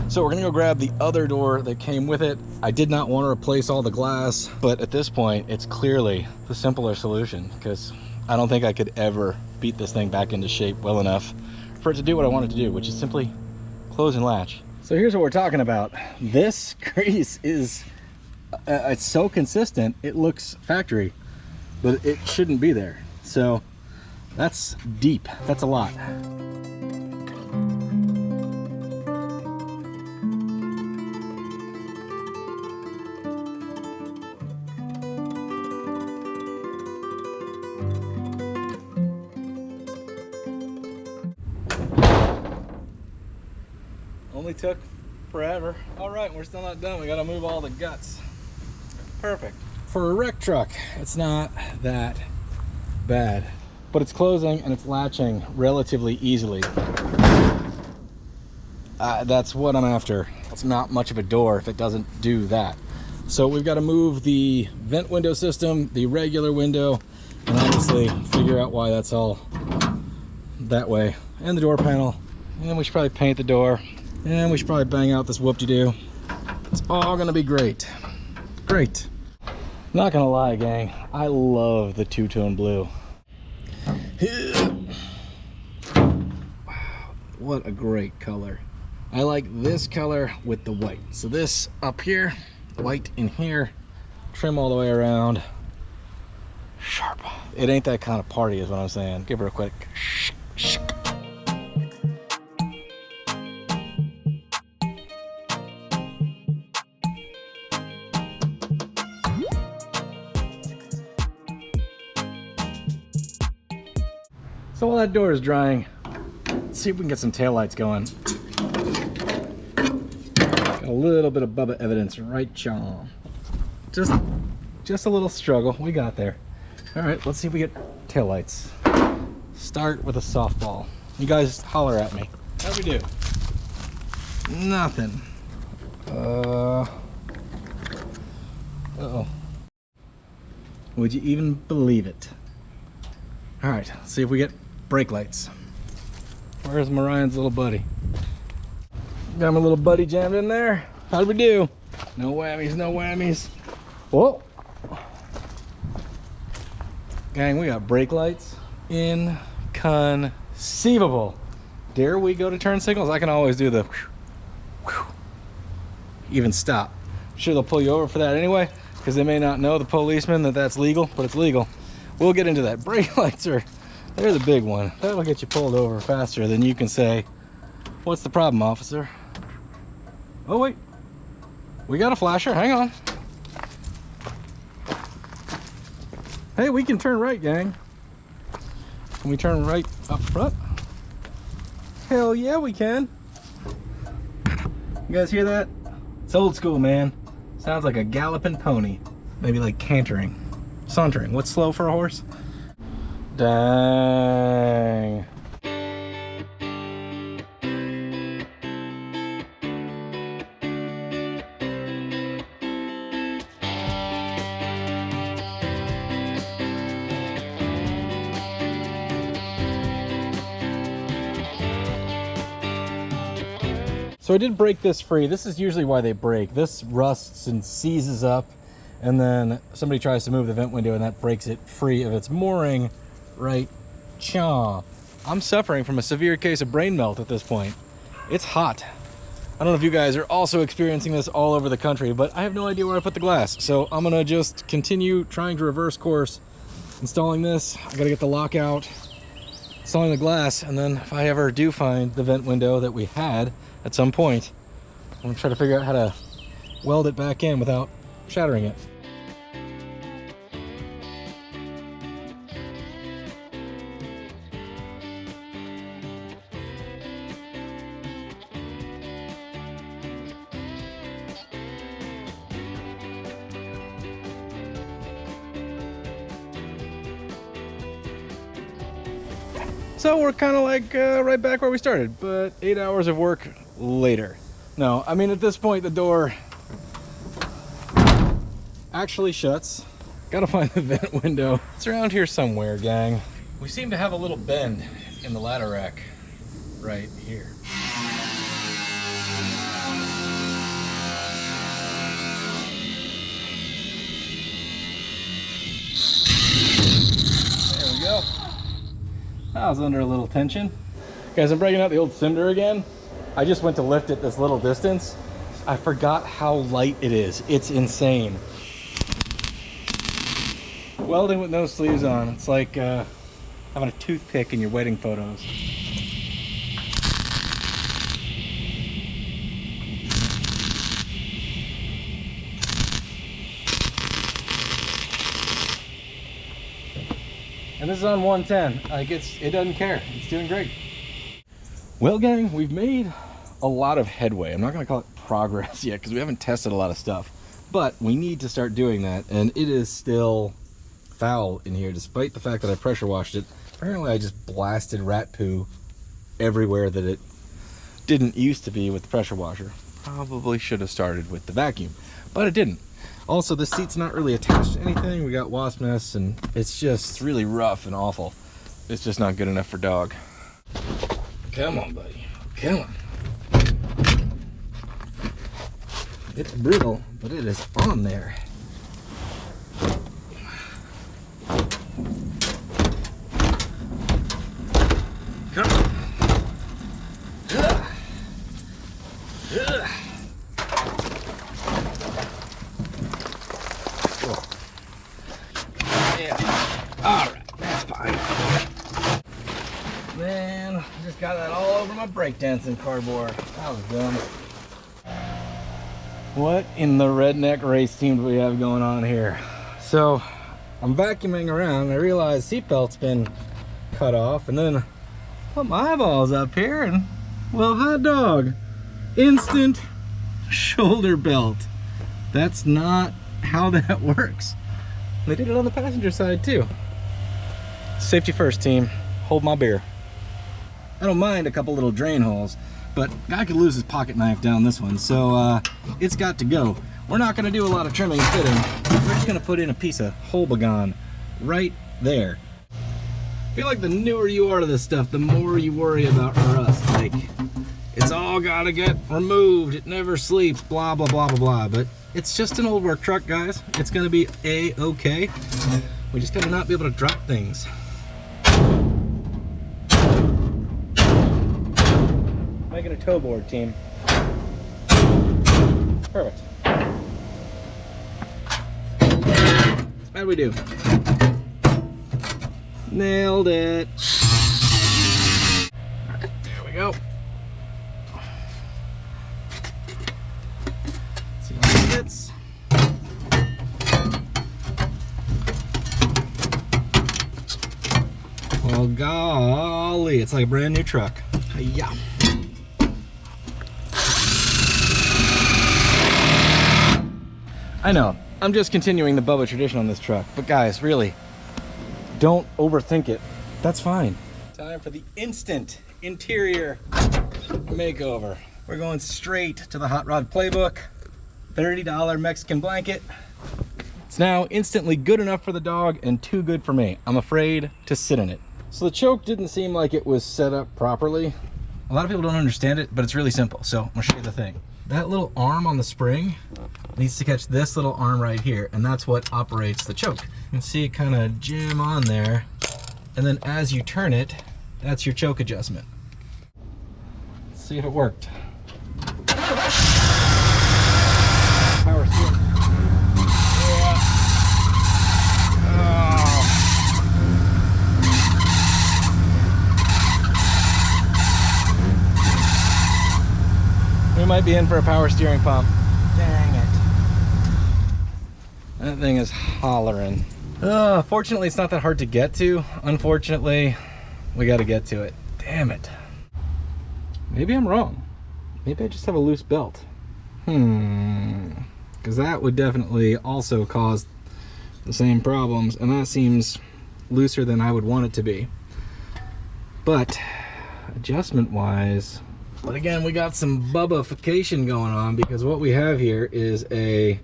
So we're gonna go grab the other door that came with it. I did not want to replace all the glass, but at this point, it's clearly the simpler solution because I don't think I could ever beat this thing back into shape well enough for it to do what I wanted to do, which is simply close and latch. So here's what we're talking about. This grease is, it's so consistent, it looks factory, but it shouldn't be there. So that's deep, that's a lot. Only took forever. All right, we're still not done. We gotta move all the guts. Perfect. For a wreck truck, it's not that bad, but it's closing and it's latching relatively easily. That's what I'm after. It's not much of a door if it doesn't do that. So we've got to move the vent window system, the regular window, and obviously figure out why that's all that way, and the door panel. And then we should probably paint the door. And we should probably bang out this whoop-de-doo. It's all gonna be great. Great. Not gonna lie, gang, I love the two-tone blue. Wow, what a great color. I like this color with the white. So this up here, white in here, trim all the way around. Sharp. It ain't that kind of party is what I'm saying. Give her a quick shh, shh. So while that door is drying, let's see if we can get some taillights going. Got a little bit of Bubba evidence right chaw. Just a little struggle. We got there. All right, let's see if we get taillights. Start with a softball. You guys holler at me. How'd we do? Nothing. Uh-oh. Would you even believe it? All right, let's see if we get brake lights. Where's Marion's little buddy? Got my little buddy jammed in there. How'd we do? No whammies, no whammies. Whoa. Gang, we got brake lights. Inconceivable. Dare we go to turn signals? I can always do the whew, whew, even stop. I'm sure they'll pull you over for that anyway, because they may not know, the policeman, that that's legal, but it's legal. We'll get into that. Brake lights they're the big one. That'll get you pulled over faster than you can say, "What's the problem, officer?" Oh wait, we got a flasher, hang on. Hey, we can turn right, gang. Can we turn right up front? Hell yeah, we can. You guys hear that? It's old school, man. Sounds like a galloping pony. Maybe like cantering. Sauntering. What's slow for a horse? Dang. So I did break this free. This is usually why they break. This rusts and seizes up, and then somebody tries to move the vent window and that breaks it free of its mooring. Right, chaw. I'm suffering from a severe case of brain melt at this point. It's hot. I don't know if you guys are also experiencing this all over the country, but I have no idea where I put the glass. So I'm gonna just continue trying to reverse course, installing this. I gotta get the lockout, installing the glass, and then if I ever do find the vent window that we had at some point, I'm gonna try to figure out how to weld it back in without shattering it. So we're kind of like right back where we started, but 8 hours of work later. No, I mean, at this point, the door actually shuts. Gotta find the vent window. It's around here somewhere, gang. We seem to have a little bend in the ladder rack right here. There we go. I was under a little tension. Guys, I'm breaking out the old cinder again. I just went to lift it this little distance. I forgot how light it is. It's insane. Welding with no sleeves on. It's like having a toothpick in your wedding photos. And this is on 110. Like it doesn't care. It's doing great. Well, gang, we've made a lot of headway. I'm not going to call it progress yet because we haven't tested a lot of stuff, but we need to start doing that. And it is still foul in here, despite the fact that I pressure washed it. Apparently, I just blasted rat poo everywhere that it didn't used to be with the pressure washer. Probably should have started with the vacuum, but it didn't. Also, the seat's not really attached to anything. We got wasp nests, and it's just really rough and awful. It's just not good enough for dog. Come on, buddy. Come on. It's brittle, but it is on there. Come on. Got that all over my brake dancing cardboard. That was dumb. What in the redneck race team do we have going on here? So I'm vacuuming around and I realize seatbelt's been cut off, and then I put my eyeballs up here and, well, hot dog, instant shoulder belt. That's not how that works. They did it on the passenger side too. Safety first, team. Hold my beer. I don't mind a couple little drain holes, but guy could lose his pocket knife down this one, so it's got to go. We're not gonna do a lot of trimming and fitting. We're just gonna put in a piece of Holbegon right there. I feel like the newer you are to this stuff, the more you worry about rust. Like, it's all gotta get removed, it never sleeps, blah, blah, blah, blah, blah. But it's just an old work truck, guys. It's gonna be A-okay. We just gotta not be able to drop things. Making a tow board, team. Perfect. How'd we do? Nailed it. There we go. See how it fits. Well, golly, it's like a brand new truck. Yeah. I know, I'm just continuing the Bubba tradition on this truck, but guys, really, don't overthink it. That's fine. Time for the instant interior makeover. We're going straight to the Hot Rod Playbook. $30 Mexican blanket. It's now instantly good enough for the dog and too good for me. I'm afraid to sit in it. So the choke didn't seem like it was set up properly. A lot of people don't understand it, but it's really simple. So I'm gonna show you the thing. That little arm on the spring needs to catch this little arm right here, and that's what operates the choke. You can see it kind of jam on there, and then as you turn it, that's your choke adjustment. Let's see if it worked. Power steering. Yeah. Oh. We might be in for a power steering pump. Dang it. That thing is hollering. Fortunately, it's not that hard to get to. Unfortunately, we got to get to it. Damn it. Maybe I'm wrong. Maybe I just have a loose belt. Because that would definitely also cause the same problems, and that seems looser than I would want it to be. But adjustment wise, but again, we got some Bubba-fication going on, because what we have here is an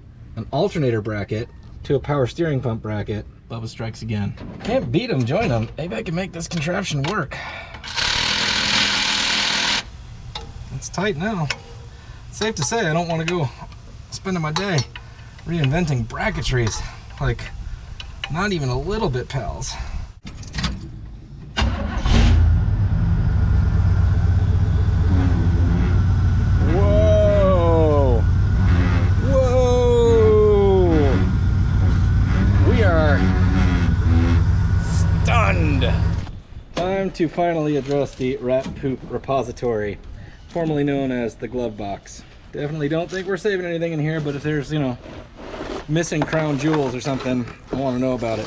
alternator bracket to a power steering pump bracket. Bubba strikes again. Can't beat them, join them. Maybe I can make this contraption work. It's tight now. Safe to say I don't want to go spending my day reinventing bracketries. Like, not even a little bit, pals. Whoa! Whoa! We are stunned. Time to finally address the rat poop repository, formerly known as the glove box. Definitely don't think we're saving anything in here, but if there's, you know, missing crown jewels or something, I want to know about it.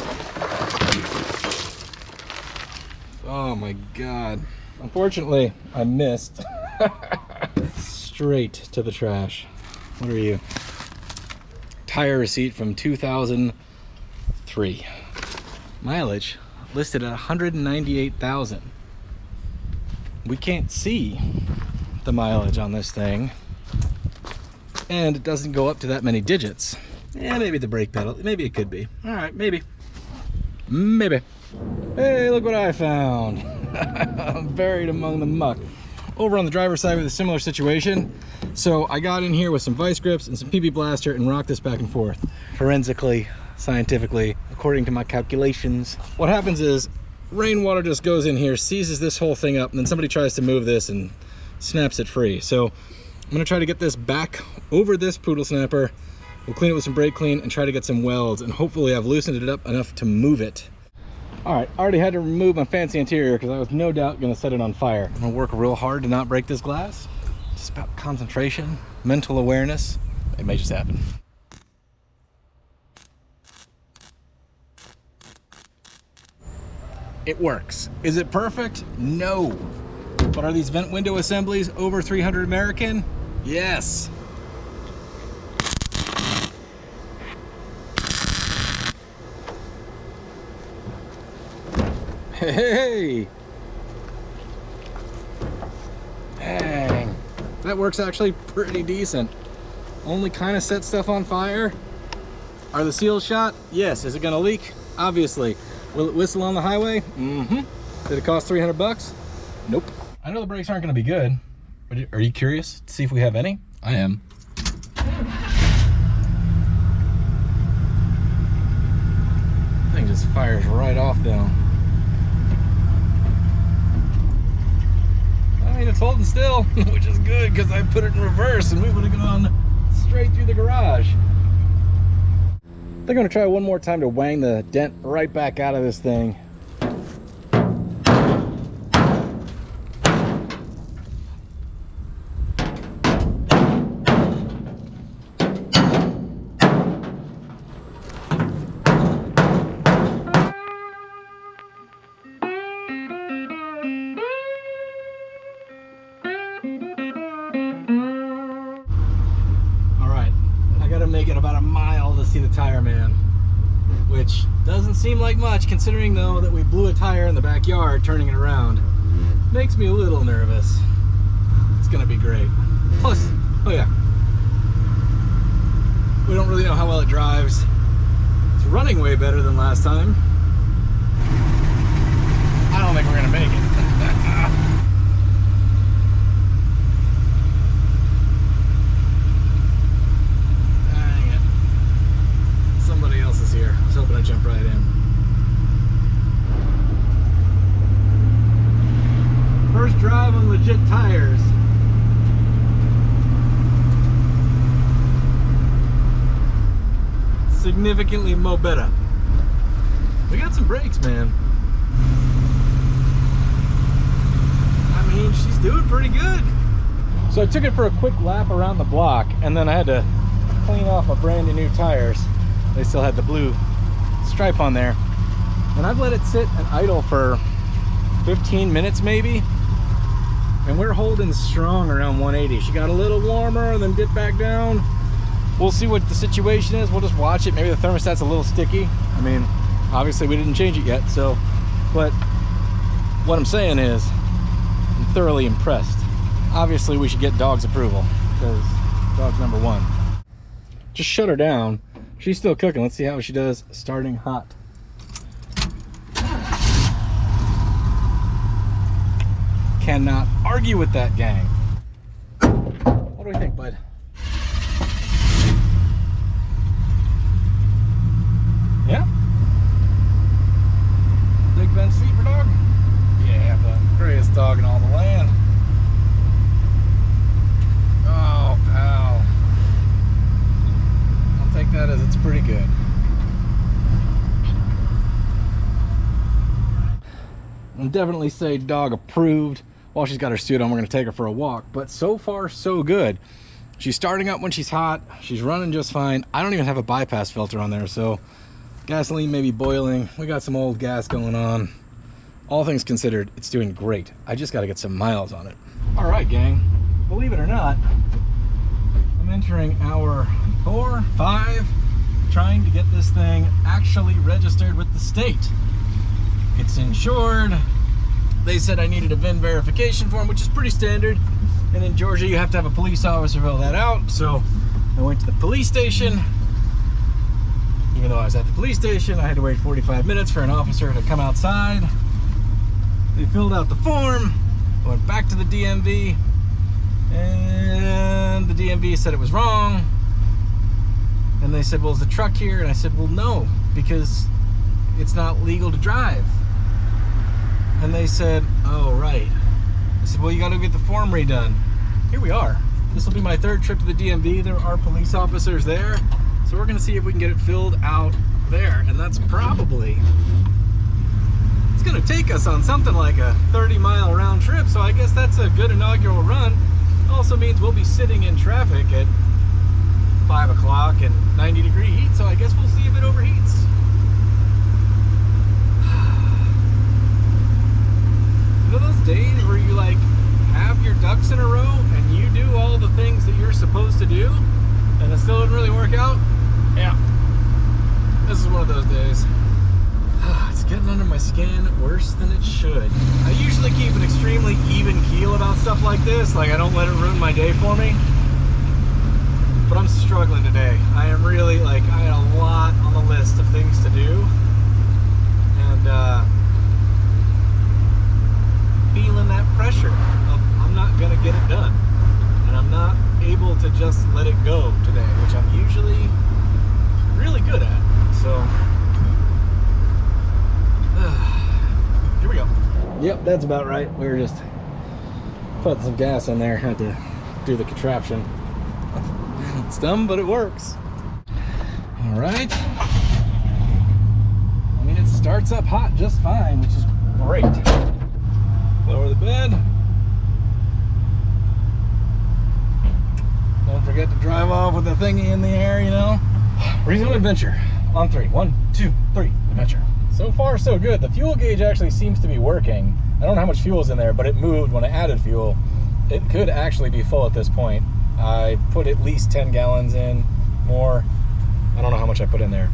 Oh my God. Unfortunately, I missed. Straight to the trash. What are you? Tire receipt from 2003. Mileage listed at 198,000. We can't see the mileage on this thing, and it doesn't go up to that many digits. Yeah, maybe the brake pedal. Maybe it could be. All right, maybe. Maybe. Hey, look what I found. Buried among the muck. Over on the driver's side with a similar situation. So I got in here with some vice grips and some PB blaster and rocked this back and forth. Forensically, scientifically, according to my calculations. What happens is rainwater just goes in here, seizes this whole thing up, and then somebody tries to move this and snaps it free. So I'm gonna try to get this back over this poodle snapper. We'll clean it with some brake clean and try to get some welds, and hopefully I've loosened it up enough to move it. All right, I already had to remove my fancy interior because I was no doubt gonna set it on fire. I'm gonna work real hard to not break this glass. Just about concentration, mental awareness. It may just happen. It works. Is it perfect? No. But are these vent window assemblies over 300 American? Yes. Hey! Dang. That works actually pretty decent. Only kind of set stuff on fire. Are the seals shot? Yes. Is it gonna leak? Obviously. Will it whistle on the highway? Mm-hmm. Did it cost 300 bucks? Nope. I know the brakes aren't gonna be good, but are you curious to see if we have any? I am. Thing just fires right off though. I mean, it's holding still, which is good because I put it in reverse and we would have gone straight through the garage. I think I'm gonna try one more time to wang the dent right back out of this thing. Make it about a mile to see the tire man, which doesn't seem like much considering though that we blew a tire in the backyard turning it around. Makes me a little nervous. It's gonna be great. Plus, oh yeah, we don't really know how well it drives. It's running way better than last time. I don't think we're gonna make it. Here. I was hoping I'd jump right in. First drive on legit tires. Significantly mo better. We got some brakes, man. I mean, she's doing pretty good. So I took it for a quick lap around the block, and then I had to clean off my brand new tires. They still had the blue stripe on there. And I've let it sit and idle for 15 minutes maybe. And we're holding strong around 180. She got a little warmer and then dipped back down. We'll see what the situation is. We'll just watch it. Maybe the thermostat's a little sticky. I mean, obviously we didn't change it yet, so. But what I'm saying is, I'm thoroughly impressed. Obviously we should get dog's approval, because dog's number one. Just shut her down. She's still cooking. Let's see how she does starting hot. Cannot argue with that, gang. What do we think, bud? Yeah? Big bench seat for dog? Yeah, but greatest dog in all the land. Oh, pal. I'll take that as it's pretty good. I'll definitely say dog approved. While she's got her suit on, we're gonna take her for a walk, but so far so good. She's starting up when she's hot. She's running just fine. I don't even have a bypass filter on there, so gasoline may be boiling. We got some old gas going on. All things considered, it's doing great. I just got to get some miles on it. All right, gang. Believe it or not, I'm entering hour 4, 5, trying to get this thing actually registered with the state. It's insured. They said I needed a VIN verification form, which is pretty standard. And in Georgia, you have to have a police officer fill that out. So I went to the police station. Even though I was at the police station, I had to wait 45 minutes for an officer to come outside. They filled out the form, went back to the DMV, and the DMV said it was wrong. And they said, well, is the truck here? And I said, well, no, because it's not legal to drive. And they said, oh, right. I said, well, you got to get the form redone. Here we are. This will be my 3rd trip to the DMV. There are police officers there. So we're going to see if we can get it filled out there. And that's probably, it's going to take us on something like a 30-mile round trip. So I guess that's a good inaugural run. Also means we'll be sitting in traffic at 5 o'clock and 90-degree heat. So I guess we'll see if it overheats. You know those days where you like have your ducks in a row and you do all the things that you're supposed to do and it still didn't really work out? Yeah. This is one of those days. It's getting under my skin worse than it should. I usually keep an extremely even keel about stuff like this. Like I don't let it ruin my day for me. But I'm struggling today. I am really like, I had a lot on the list of things to do. And feeling that pressure of I'm not gonna get it done, and I'm not able to just let it go today, which I'm usually really good at. So here we go. Yep, that's about right. We were just putting some gas in there, had to do the contraption. It's dumb, but it works. All right. I mean, it starts up hot just fine, which is great. Lower the bed. Don't forget to drive off with the thingy in the air, you know. Resume adventure. On 3. 1, 2, 3. Adventure. So far, so good. The fuel gauge actually seems to be working. I don't know how much fuel is in there, but it moved when I added fuel. It could actually be full at this point. I put at least 10 gallons in, more. I don't know how much I put in there.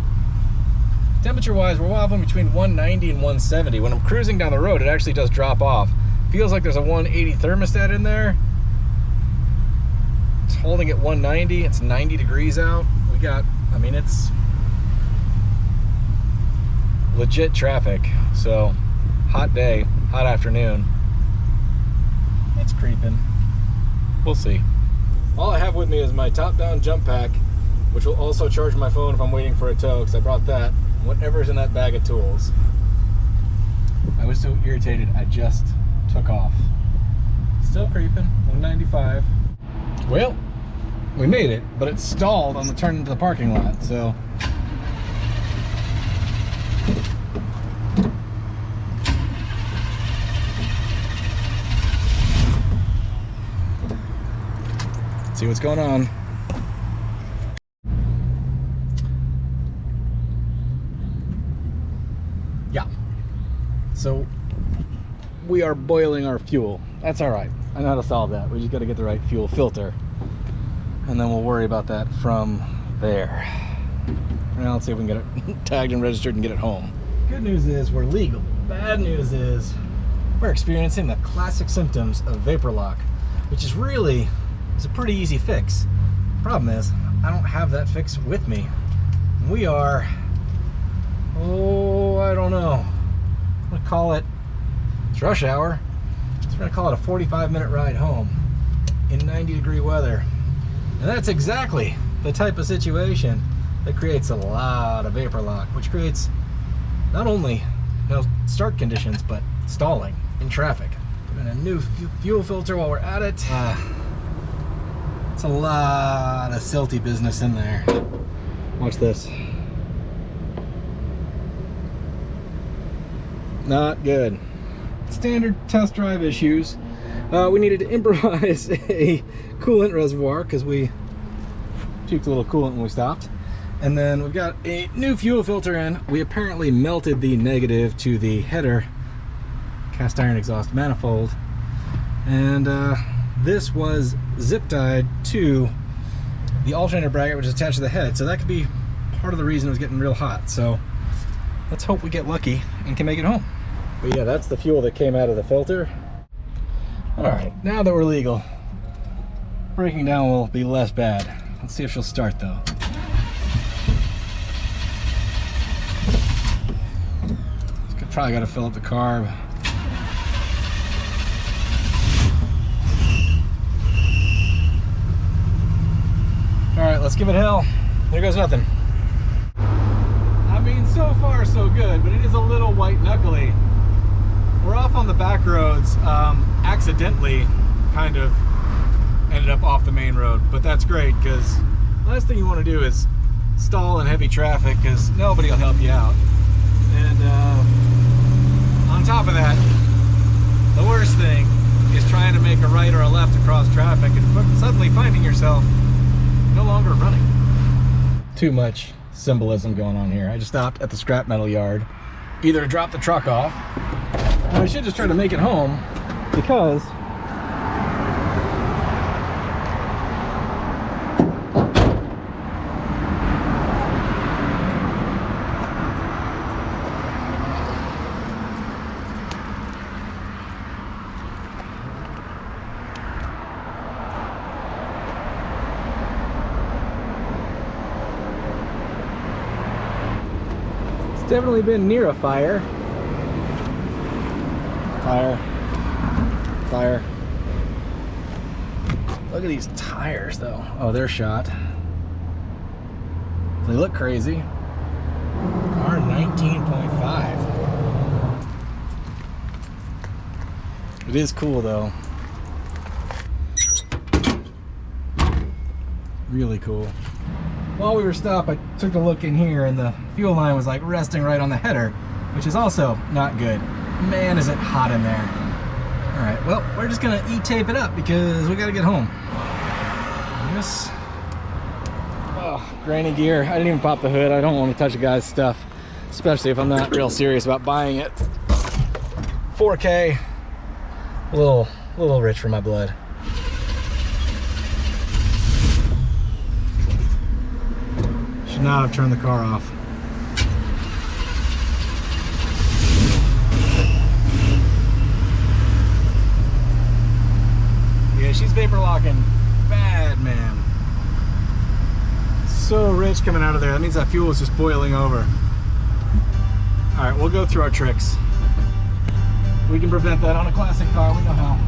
Temperature-wise, we're wobbling between 190 and 170. When I'm cruising down the road, it actually does drop off. Feels like there's a 180 thermostat in there. It's holding at 190. It's 90 degrees out. We got, I mean, it's legit traffic. So, hot day, hot afternoon. It's creeping. We'll see. All I have with me is my top-down jump pack, which will also charge my phone if I'm waiting for a tow, because I brought that. Whatever's in that bag of tools. I was so irritated, I just took off. Still creeping, 195. Well, we made it, but it stalled on the turn into the parking lot, so. Let's see what's going on. Yeah. So we are boiling our fuel. That's all right. I know how to solve that. We just got to get the right fuel filter, and then we'll worry about that from there. Now let's see if we can get it tagged and registered and get it home. Good news is we're legal. Bad news is we're experiencing the classic symptoms of vapor lock, which is really, it's a pretty easy fix. Problem is, I don't have that fix with me. We are, oh, I don't know. I'm gonna call it, it's rush hour. So we're gonna call it a 45-minute ride home in 90-degree weather. And that's exactly the type of situation that creates a lot of vapor lock, which creates not only start conditions, but stalling in traffic. Put in a new fuel filter while we're at it. It's a lot of silty business in there. Watch this. Not good. Standard test drive issues. We needed to improvise a coolant reservoir because we puked a little coolant when we stopped. And then we've got a new fuel filter in. We apparently melted the negative to the header cast iron exhaust manifold. And this was zip tied to the alternator bracket, which is attached to the head. So that could be part of the reason it was getting real hot. So let's hope we get lucky and can make it home. But yeah, that's the fuel that came out of the filter. All right, now that we're legal, breaking down will be less bad. Let's see if she'll start though. Probably got to fill up the carb. All right, let's give it hell. There goes nothing. I mean, so far so good, but it is a little white knuckly. We're off on the back roads, accidentally kind of ended up off the main road, but that's great because last thing you want to do is stall in heavy traffic because nobody will help you out. And on top of that, the worst thing is trying to make a right or a left across traffic and suddenly finding yourself no longer running. Too much symbolism going on here. I just stopped at the scrap metal yard, either to drop the truck off, and I should just try to make it home because definitely been near a fire. Fire. Look at these tires though. Oh, they're shot. They look crazy. Are 19.5. It is cool though. Really cool. While we were stopped, I took a look in here and the fuel line was like resting right on the header, which is also not good. Man, is it hot in there. All right, well, we're just gonna E-tape it up because we gotta get home. Yes. Oh, grainy gear. I didn't even pop the hood. I don't want to touch a guy's stuff, especially if I'm not real serious about buying it. 4K, a little rich for my blood. Should not have turned the car off. Yeah, she's vapor locking bad, man. So rich coming out of there. That means that fuel is just boiling over. All right, we'll go through our tricks. We can prevent that on a classic car, we know how.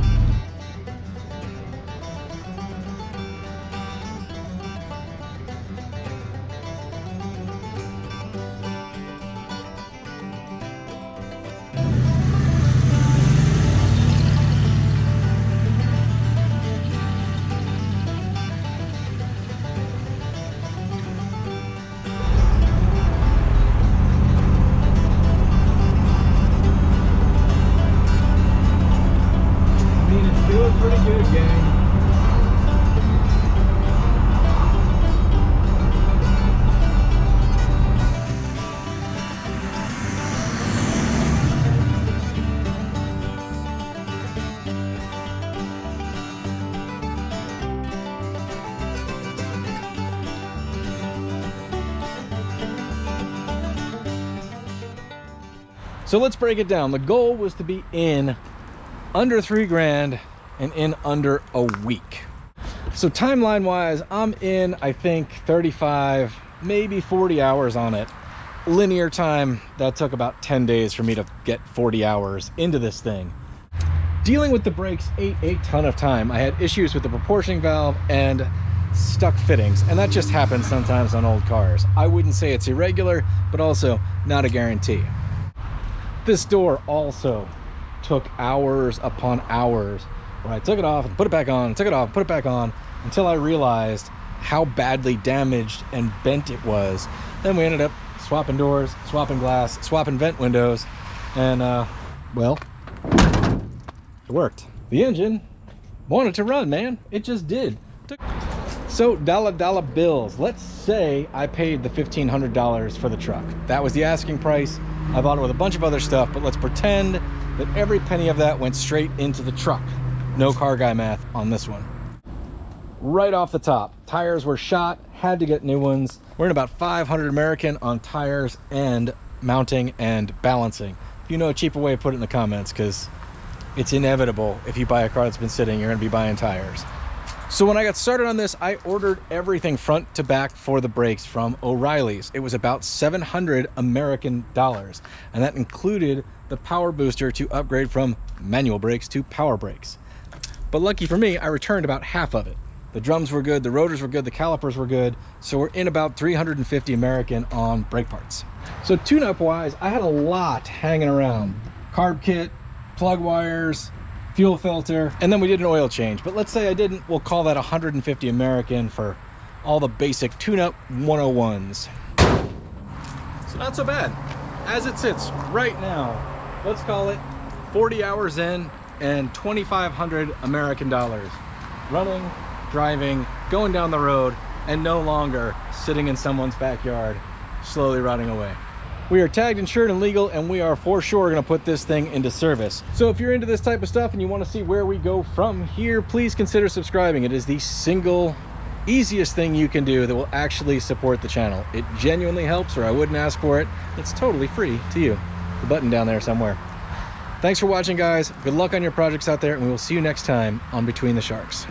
Pretty good, gang. So let's break it down. The goal was to be in under $3,000 and in under a week. So timeline wise, I'm in, I think 35, maybe 40 hours on it. Linear time, that took about 10 days for me to get 40 hours into this thing. Dealing with the brakes ate a ton of time. I had issues with the proportioning valve and stuck fittings, and that just happens sometimes on old cars. I wouldn't say it's irregular, but also not a guarantee. This door also took hours upon hours where I took it off and put it back on, took it off, put it back on, until I realized how badly damaged and bent it was. Then we ended up swapping doors, swapping glass, swapping vent windows, and well, it worked. The engine wanted to run, man. It just did. So dollar bills. Let's say I paid the $1,500 for the truck. That was the asking price. I bought it with a bunch of other stuff, but let's pretend that every penny of that went straight into the truck. No car guy math on this one. Right off the top, tires were shot, had to get new ones. We're in about 500 American on tires and mounting and balancing. If you know a cheaper way, put it in the comments, because it's inevitable. If you buy a car that's been sitting, you're gonna be buying tires. So when I got started on this, I ordered everything front to back for the brakes from O'Reilly's. It was about 700 American dollars, and that included the power booster to upgrade from manual brakes to power brakes. But lucky for me, I returned about half of it. The drums were good, the rotors were good, the calipers were good, so we're in about 350 American on brake parts. So tune-up wise, I had a lot hanging around. Carb kit, plug wires, fuel filter, and then we did an oil change. But let's say I didn't, we'll call that 150 American for all the basic tune-up 101s. So not so bad. As it sits right now, let's call it 40 hours in and 2,500 American dollars. Running, driving, going down the road, and no longer sitting in someone's backyard, slowly rotting away. We are tagged, insured, and legal, and we are for sure going to put this thing into service. So if you're into this type of stuff and you want to see where we go from here, please consider subscribing. It is the single easiest thing you can do that will actually support the channel. It genuinely helps, or I wouldn't ask for it. It's totally free to you. The button down there somewhere. Thanks for watching, guys. Good luck on your projects out there, and we will see you next time on Between the Sharks.